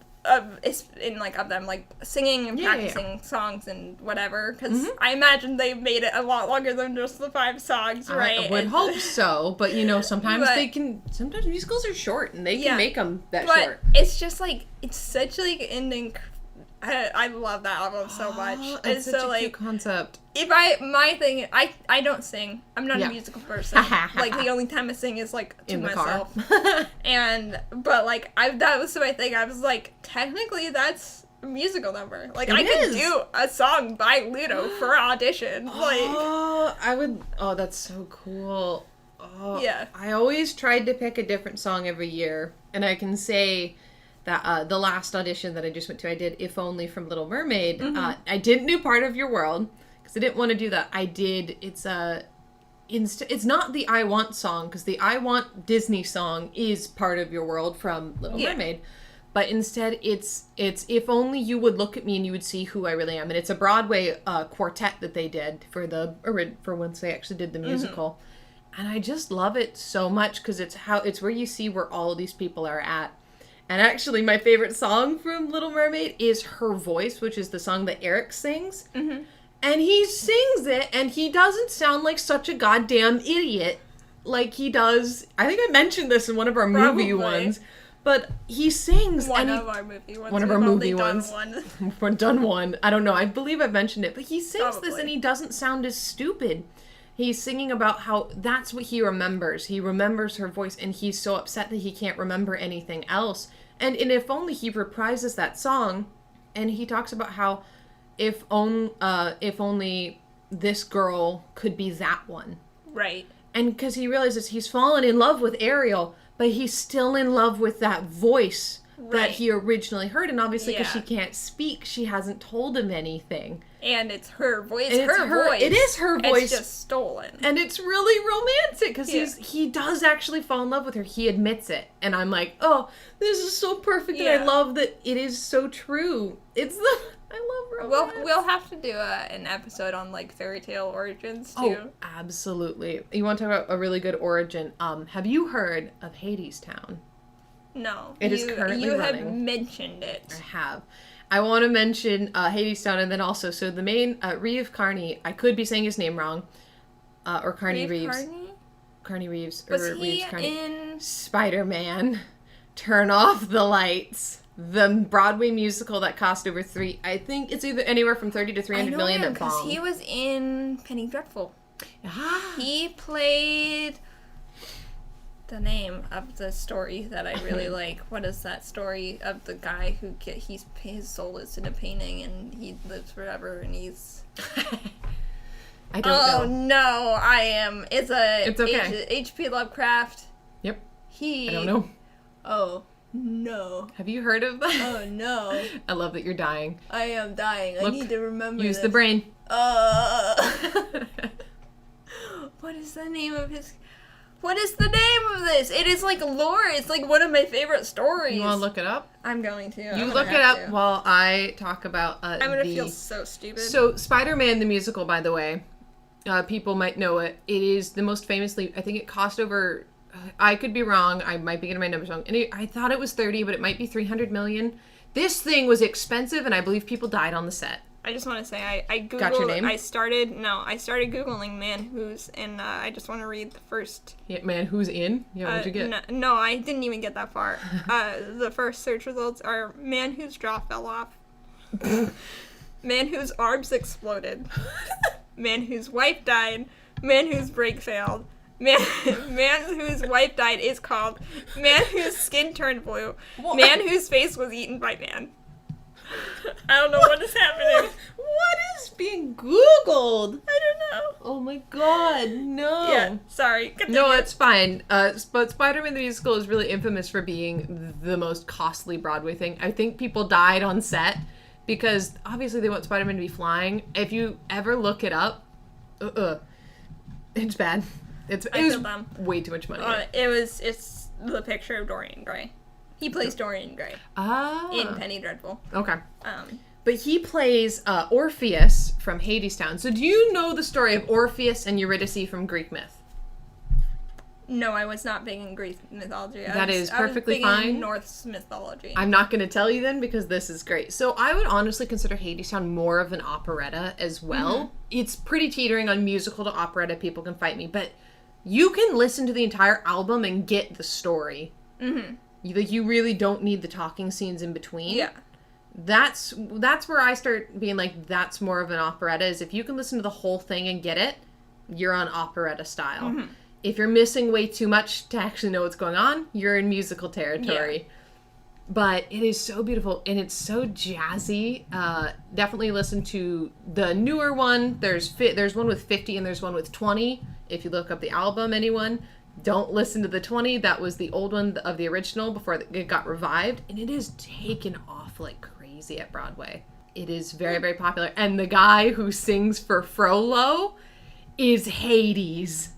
it's in, like, of them, like, singing and practicing songs and whatever. Because I imagine they made it a lot longer than just the 5 songs, right? I would hope so. But, you know, sometimes sometimes musicals are short and they can make them that short. But it's just, like, it's such, like, I love that album so much. It's such a cute concept. I don't sing. I'm not a musical person. Like, the only time I sing is, like, to myself. But, like, that was my thing. I was like, technically, that's a musical number. Like, I could do a song by Ludo for audition. Like, that's so cool. Yeah. I always tried to pick a different song every year, and I can say that the last audition that I just went to, I did If Only from Little Mermaid. I didn't do Part of Your World, because I didn't want to do that. I did, it's not the I Want song, because the I Want Disney song is Part of Your World from Little Mermaid. But instead, it's If Only You Would Look at Me and You Would See Who I Really Am. And it's a Broadway quartet that they did for once they actually did the musical. And I just love it so much, because it's where you see where all of these people are at. And actually, my favorite song from Little Mermaid is Her Voice, which is the song that Eric sings. And he sings it, and he doesn't sound like such a goddamn idiot like he does. I think I mentioned this in one of our movie ones. But he sings. One of our movie ones. We've done one. I don't know. I believe I've mentioned it. But he sings this, and he doesn't sound as stupid. He's singing about how that's what he remembers. He remembers her voice, and he's so upset that he can't remember anything else. And If Only, he reprises that song, and he talks about how if only this girl could be that one. Right. And because he realizes he's fallen in love with Ariel, but he's still in love with that voice that he originally heard. And obviously, because she can't speak, she hasn't told him anything. And it's her voice. It is her voice. It's just stolen. And it's really romantic, because he does actually fall in love with her. He admits it. And I'm like, oh, this is so perfect. And I love that it is so true. I love romance. We'll have to do an episode on, like, fairy tale origins, too. Oh, absolutely. You want to talk about a really good origin? Have you heard of Hadestown? No. It is currently running. You have mentioned it. I have. I want to mention Hadestown, and then also, so the main, Reeve Carney, I could be saying his name wrong, or Carney Reeves. Carney Reeves. Was or he Reeves Carney. in... Spider-Man, Turn Off the Lights, the Broadway musical that cost over I think it's either anywhere from 30 to 300 million that bombed. Because he was in Penny Dreadful. He played... the name of the story that I really like. What is that story of the guy who his soul is in a painting and he lives forever and he's... I don't know. Oh no, it's okay. H.P. Lovecraft. Yep. I don't know. Oh no. Have you heard of that? Oh no. I love that you're dying. I am dying. I need to remember Use the brain. What is the name of his... What is the name of this? It is like lore. It's like one of my favorite stories. You want to look it up? I'm going to. You look it up while I talk about I'm going to feel so stupid. So, Spider-Man the musical, by the way, people might know it. It is the most famously, I think it cost over, I could be wrong. I might be getting my numbers wrong. And I thought it was 30, but it might be 300 million. This thing was expensive, and I believe people died on the set. I just want to say, I Googled... Got your name? I started Googling Man Who's, and I just want to read the first... Yeah, Man Who's in? Yeah, what did you get? No, I didn't even get that far. The first search results are Man Whose Jaw Fell Off. Man Whose Arms Exploded. Man Whose Wife Died. Man Whose Brake Failed. Man Whose Wife Died is called Man Whose Skin Turned Blue. What? Man Whose Face Was Eaten by Man. I don't know what is happening. What is being Googled? I don't know. Oh my god, no. Yeah, sorry. Continue. No, it's fine. But Spider-Man the Musical is really infamous for being the most costly Broadway thing. I think people died on set because obviously they want Spider-Man to be flying. If you ever look it up, it's bad. It was way too much money. It's the picture of Dorian Gray. He plays Dorian Gray in Penny Dreadful. Okay. But he plays Orpheus from Hadestown. So do you know the story of Orpheus and Eurydice from Greek myth? No, I was not big in Greek mythology. That is perfectly fine. fine. In Norse mythology. I'm not going to tell you then because this is great. So I would honestly consider Hadestown more of an operetta as well. Mm-hmm. It's pretty teetering on musical to operetta. People can fight me, but you can listen to the entire album and get the story. Mm-hmm. You really don't need the talking scenes in between. Yeah. That's where I start being like, that's more of an operetta, is if you can listen to the whole thing and get it, you're on operetta style. Mm-hmm. If you're missing way too much to actually know what's going on, you're in musical territory. Yeah. But it is so beautiful, and it's so jazzy. Definitely listen to the newer one. There's one with 50, and there's one with 20. If you look up the album, anyone, don't listen to the 20. That was the old one of the original before it got revived, and it is taken off like crazy at Broadway. It is very, very popular. And the guy who sings for Frollo is Hades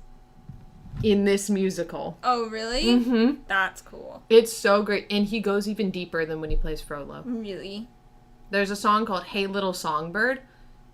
in this musical. Oh, really? Mm-hmm. That's cool. It's so great. And he goes even deeper than when he plays Frollo. Really? There's a song called Hey Little Songbird,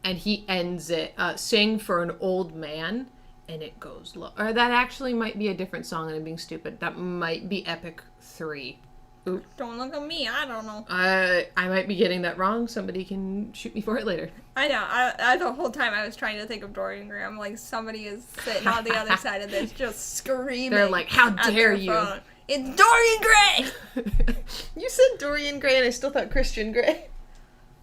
and he ends it, sing for an old man, and it goes low. Or that actually might be a different song, and I'm being stupid. That might be Epic 3. Oop. Don't look at me. I don't know. I might be getting that wrong. Somebody can shoot me for it later. I know. I the whole time I was trying to think of Dorian Gray. I'm like, somebody is sitting on the other side of this just screaming. They're like, how dare you? Phone. It's Dorian Gray! You said Dorian Gray, and I still thought Christian Grey.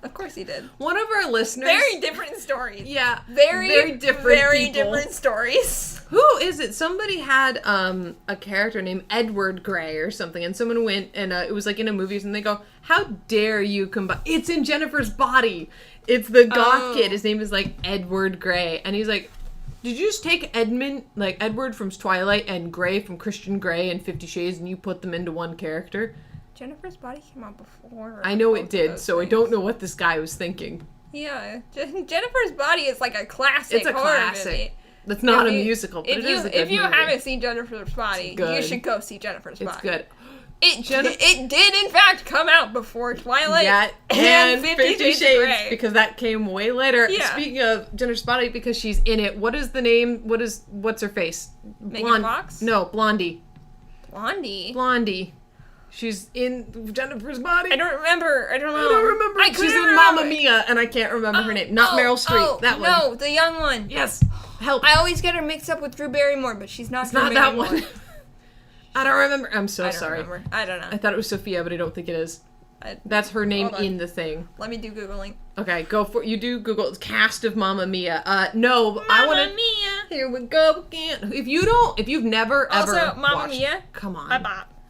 Of course he did. One of our listeners... Very different stories. Yeah. Very different people. Different stories. Who is it? Somebody had a character named Edward Gray or something, and someone went, and it was like in a movie, and they go, how dare you combine... It's in Jennifer's Body. It's the goth kid. His name is like Edward Gray. And he's like, did you just take Edward from Twilight and Grey from Christian Grey and 50 Shades, and you put them into one character? Jennifer's Body came out before. I know it did, so I don't know what this guy was thinking. Yeah, Jennifer's Body is like a classic. It's a classic. Movie. That's not a musical, but it is a good If you movie. haven't seen Jennifer's Body, you should go see Jennifer's Body. It's good. It did in fact come out before Twilight and 50 Shades, because that came way later. Yeah. Speaking of Jennifer's Body, because she's in it, what is the name? What's her face? Megan Fox? No, Blondie. Blondie. She's in Jennifer's Body. I don't remember. I don't remember. She's in Mamma Mia, and I can't remember her name. Not Meryl Streep. That one. No, the young one. Yes. Help. I always get her mixed up with Drew Barrymore, but she's not. It's not that one. I don't remember. I'm so sorry. I don't know. I thought it was Sophia, but I don't think it is. That's her name in the thing. Let me do Googling. Okay, go for it. You do Google cast of Mamma Mia. No, Mamma I want to. Mia. Here we go again. If you've never ever also Mamma watched, Mia. Come on.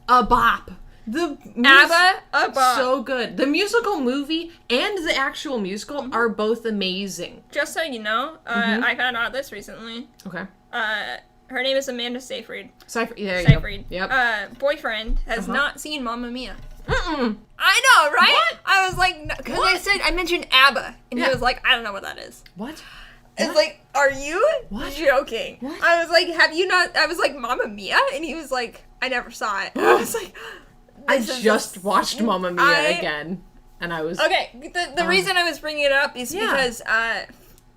A bop. The ABBA, a bop. So good. The musical movie and the actual musical are both amazing. Just so you know, I found out this recently. Okay. Her name is Amanda Seyfried. Seyfried. Yep. Boyfriend has not seen Mamma Mia. Mm-mm. I know, right? What? I was like, because I mentioned ABBA, and he was like, I don't know what that is. What? It's like, are you joking? What? I was like, have you not? I was like, Mamma Mia, and he was like, I never saw it. I was like, I just watched Mamma Mia again, and I was okay. The reason I was bringing it up is because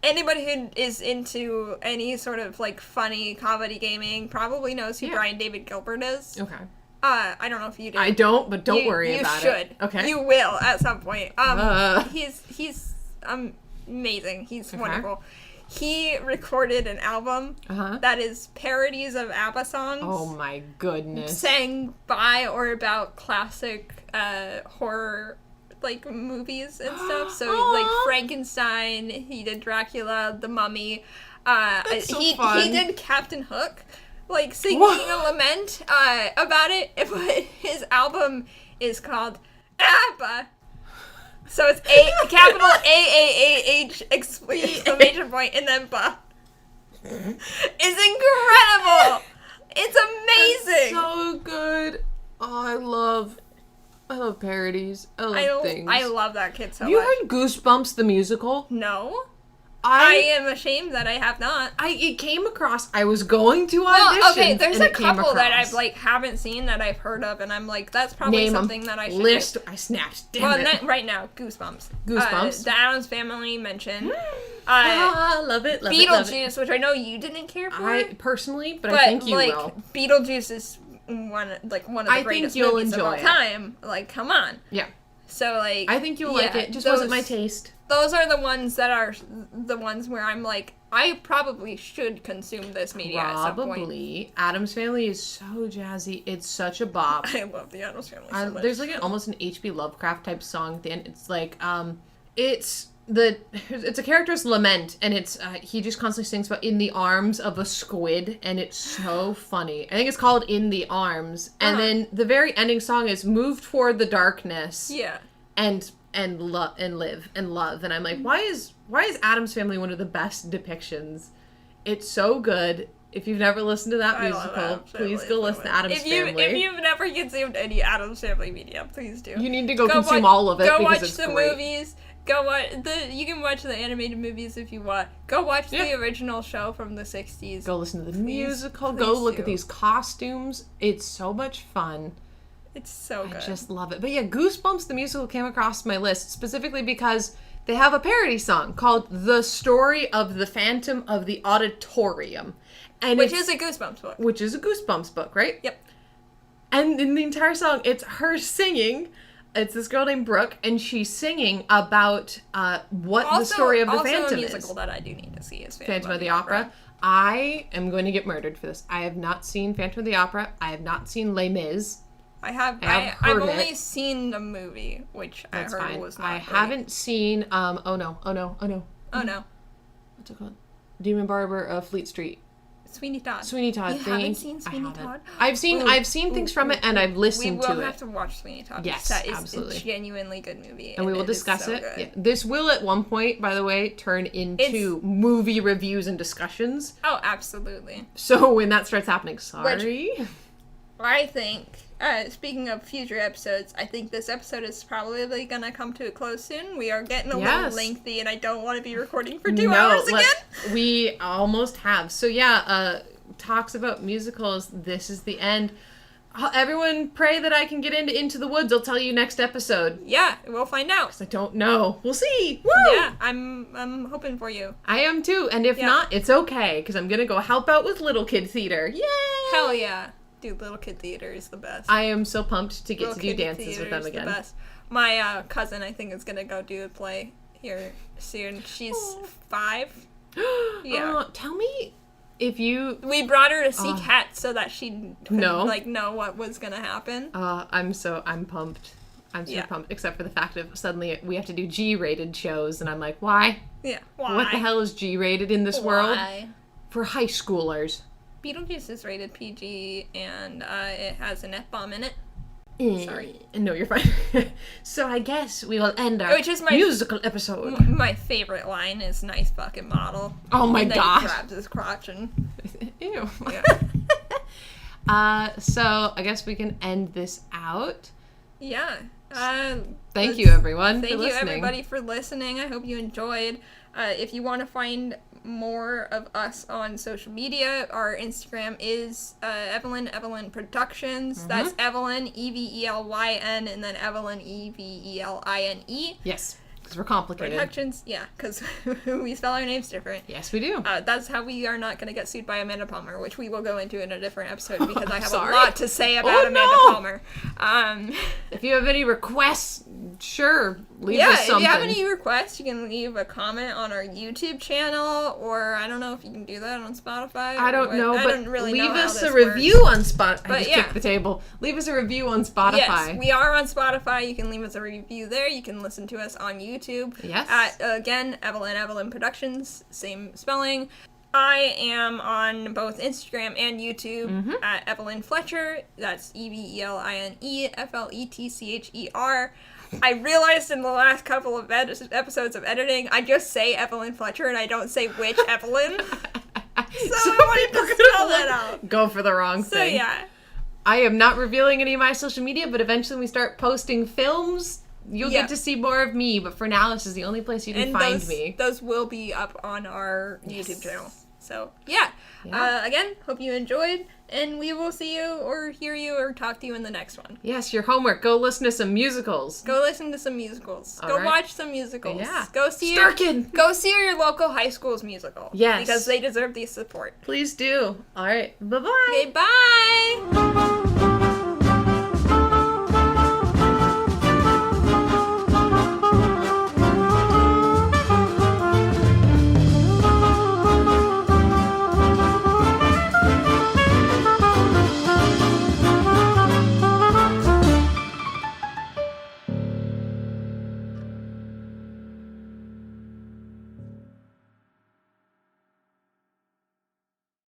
anybody who is into any sort of like funny comedy gaming probably knows who Brian David Gilbert is. Okay. I don't know if you do. I don't, but don't worry about it. You should. Okay. You will at some point. He's amazing. He's wonderful. He recorded an album that is parodies of ABBA songs. Oh my goodness. Sang by or about classic horror like movies and stuff. So like Frankenstein, he did Dracula, The Mummy. That's so fun. He did Captain Hook, like singing a lament about it. But his album is called ABBA. So it's capital AAAH exclamation point and then ba. It's incredible. It's amazing. It's so good. Oh, I love parodies. I love things. I love that kid so much. You heard Goosebumps the musical? No. I am ashamed that I have not. It came across. I was going to audition. Well, okay, there's a couple that I've haven't seen that I've heard of, and I'm like, that's probably something that I should list. I snapped. Damn it. Right now, Goosebumps. Goosebumps. The Addams Family mentioned. Love it. Beetlejuice, which I know you didn't care for. I personally, but I think you will. Beetlejuice is one of the greatest movies of all time. Like, come on. Yeah. So I think you'll like it. Just wasn't my taste. Those are the ones that are the ones where I'm like, I probably should consume this media at some point. Probably. Addams Family is so jazzy. It's such a bop. I love the Addams Family so much. There's almost an H.P. Lovecraft type song at the end. It's like, it's a character's lament, and it's he just constantly sings about in the arms of a squid, and it's so funny. I think it's called In the Arms, and then the very ending song is Move Toward the Darkness. Yeah. And live and love, and I'm like, why is Addams Family one of the best depictions? It's so good. If you've never listened to that musical, please go listen to Addams Family. If you've never consumed any Addams Family media, please do. You need to go consume all of it. Go watch the movies. Go watch you can watch the animated movies if you want. Go watch the original show from the 60s. Go listen to the musical. Go look at these costumes. It's so much fun. It's so good. I just love it. But yeah, Goosebumps the musical came across my list specifically because they have a parody song called The Story of the Phantom of the Auditorium. Which is a Goosebumps book. Which is a Goosebumps book, right? Yep. And in the entire song, it's her singing. It's this girl named Brook, and she's singing about the story of the Phantom is. Also a musical that I do need to see is Phantom of the Opera. I am going to get murdered for this. I have not seen Phantom of the Opera. I have not seen Les Mis. I've only seen the movie, which that's I heard fine. Was not great. Haven't seen, Oh no. What's it called? Demon Barber of Fleet Street. Sweeney Todd. You haven't seen Sweeney Todd? I've seen things from it, and I've listened to it. We will have to watch Sweeney Todd. Yes, absolutely. It's a genuinely good movie. And we will discuss it. Yeah. This will, at one point, by the way, turn into movie reviews and discussions. Oh, absolutely. So when that starts happening, sorry. I think, speaking of future episodes, I think this episode is probably going to come to a close soon. We are getting a little lengthy, and I don't want to be recording for 2 hours again. We almost have. So talks about musicals. This is the end. Everyone pray that I can get into the Woods. I'll tell you next episode. Yeah, we'll find out. Because I don't know. We'll see. Woo! Yeah, I'm hoping for you. I am too. And if not, it's okay. Because I'm going to go help out with Little Kid Theater. Yay! Hell yeah. Dude, Little Kid Theater is the best. I am so pumped to get to do dances with them again. The best. My cousin, I think, is going to go do a play here soon. She's 5. Yeah. Tell me if you... We brought her to see Cats so that she could, know what was going to happen. I'm pumped. I'm so pumped, except for the fact of suddenly we have to do G-rated shows, and I'm like, why? Yeah, why? What the hell is G-rated in this world? For high schoolers. Beetlejuice is rated PG, and it has an F-bomb in it. Sorry. No, you're fine. So I guess we will end our musical episode. My favorite line is "Nice fucking model." Oh my gosh. He grabs his crotch and... Ew. Yeah. So I guess we can end this out. Yeah. Thank you, everyone, Thank you, everybody, for listening. I hope you enjoyed. If you want to find more of us on social media, our Instagram is Evelyn Productions. Mm-hmm. That's Evelyn, Evelyn, and then Evelyn, Eveline. Yes, because we're complicated. Productions, yeah, because we spell our names different. Yes, we do. That's how we are not going to get sued by Amanda Palmer, which we will go into in a different episode because I have a lot to say about Amanda Palmer. If you have any requests, sure, leave us something. If you have any requests, you can leave a comment on our YouTube channel, or I don't know if you can do that on Spotify. I don't know, but leave us a review on Spotify. I just kicked the table. Leave us a review on Spotify. Yes, we are on Spotify. You can leave us a review there. You can listen to us on YouTube. Yes. Again, Evelyn Productions, same spelling. I am on both Instagram and YouTube at Evelyn Fletcher. That's EvelinFletcher. I realized in the last couple of episodes of editing, I just say Evelyn Fletcher and I don't say which Evelyn. So I wanted to spell that out. Go for the wrong thing. So yeah. I am not revealing any of my social media, but eventually we start posting films You'll get to see more of me, but for now, this is the only place you can find me. Those will be up on our YouTube channel. So, yeah. Again, hope you enjoyed, and we will see you or hear you or talk to you in the next one. Yes, your homework. Go listen to some musicals. Go listen to some musicals. Go watch some musicals. Yeah. Go see Starkin! see your local high school's musical. Yes. Because they deserve the support. Please do. All right. Bye-bye. Okay, bye!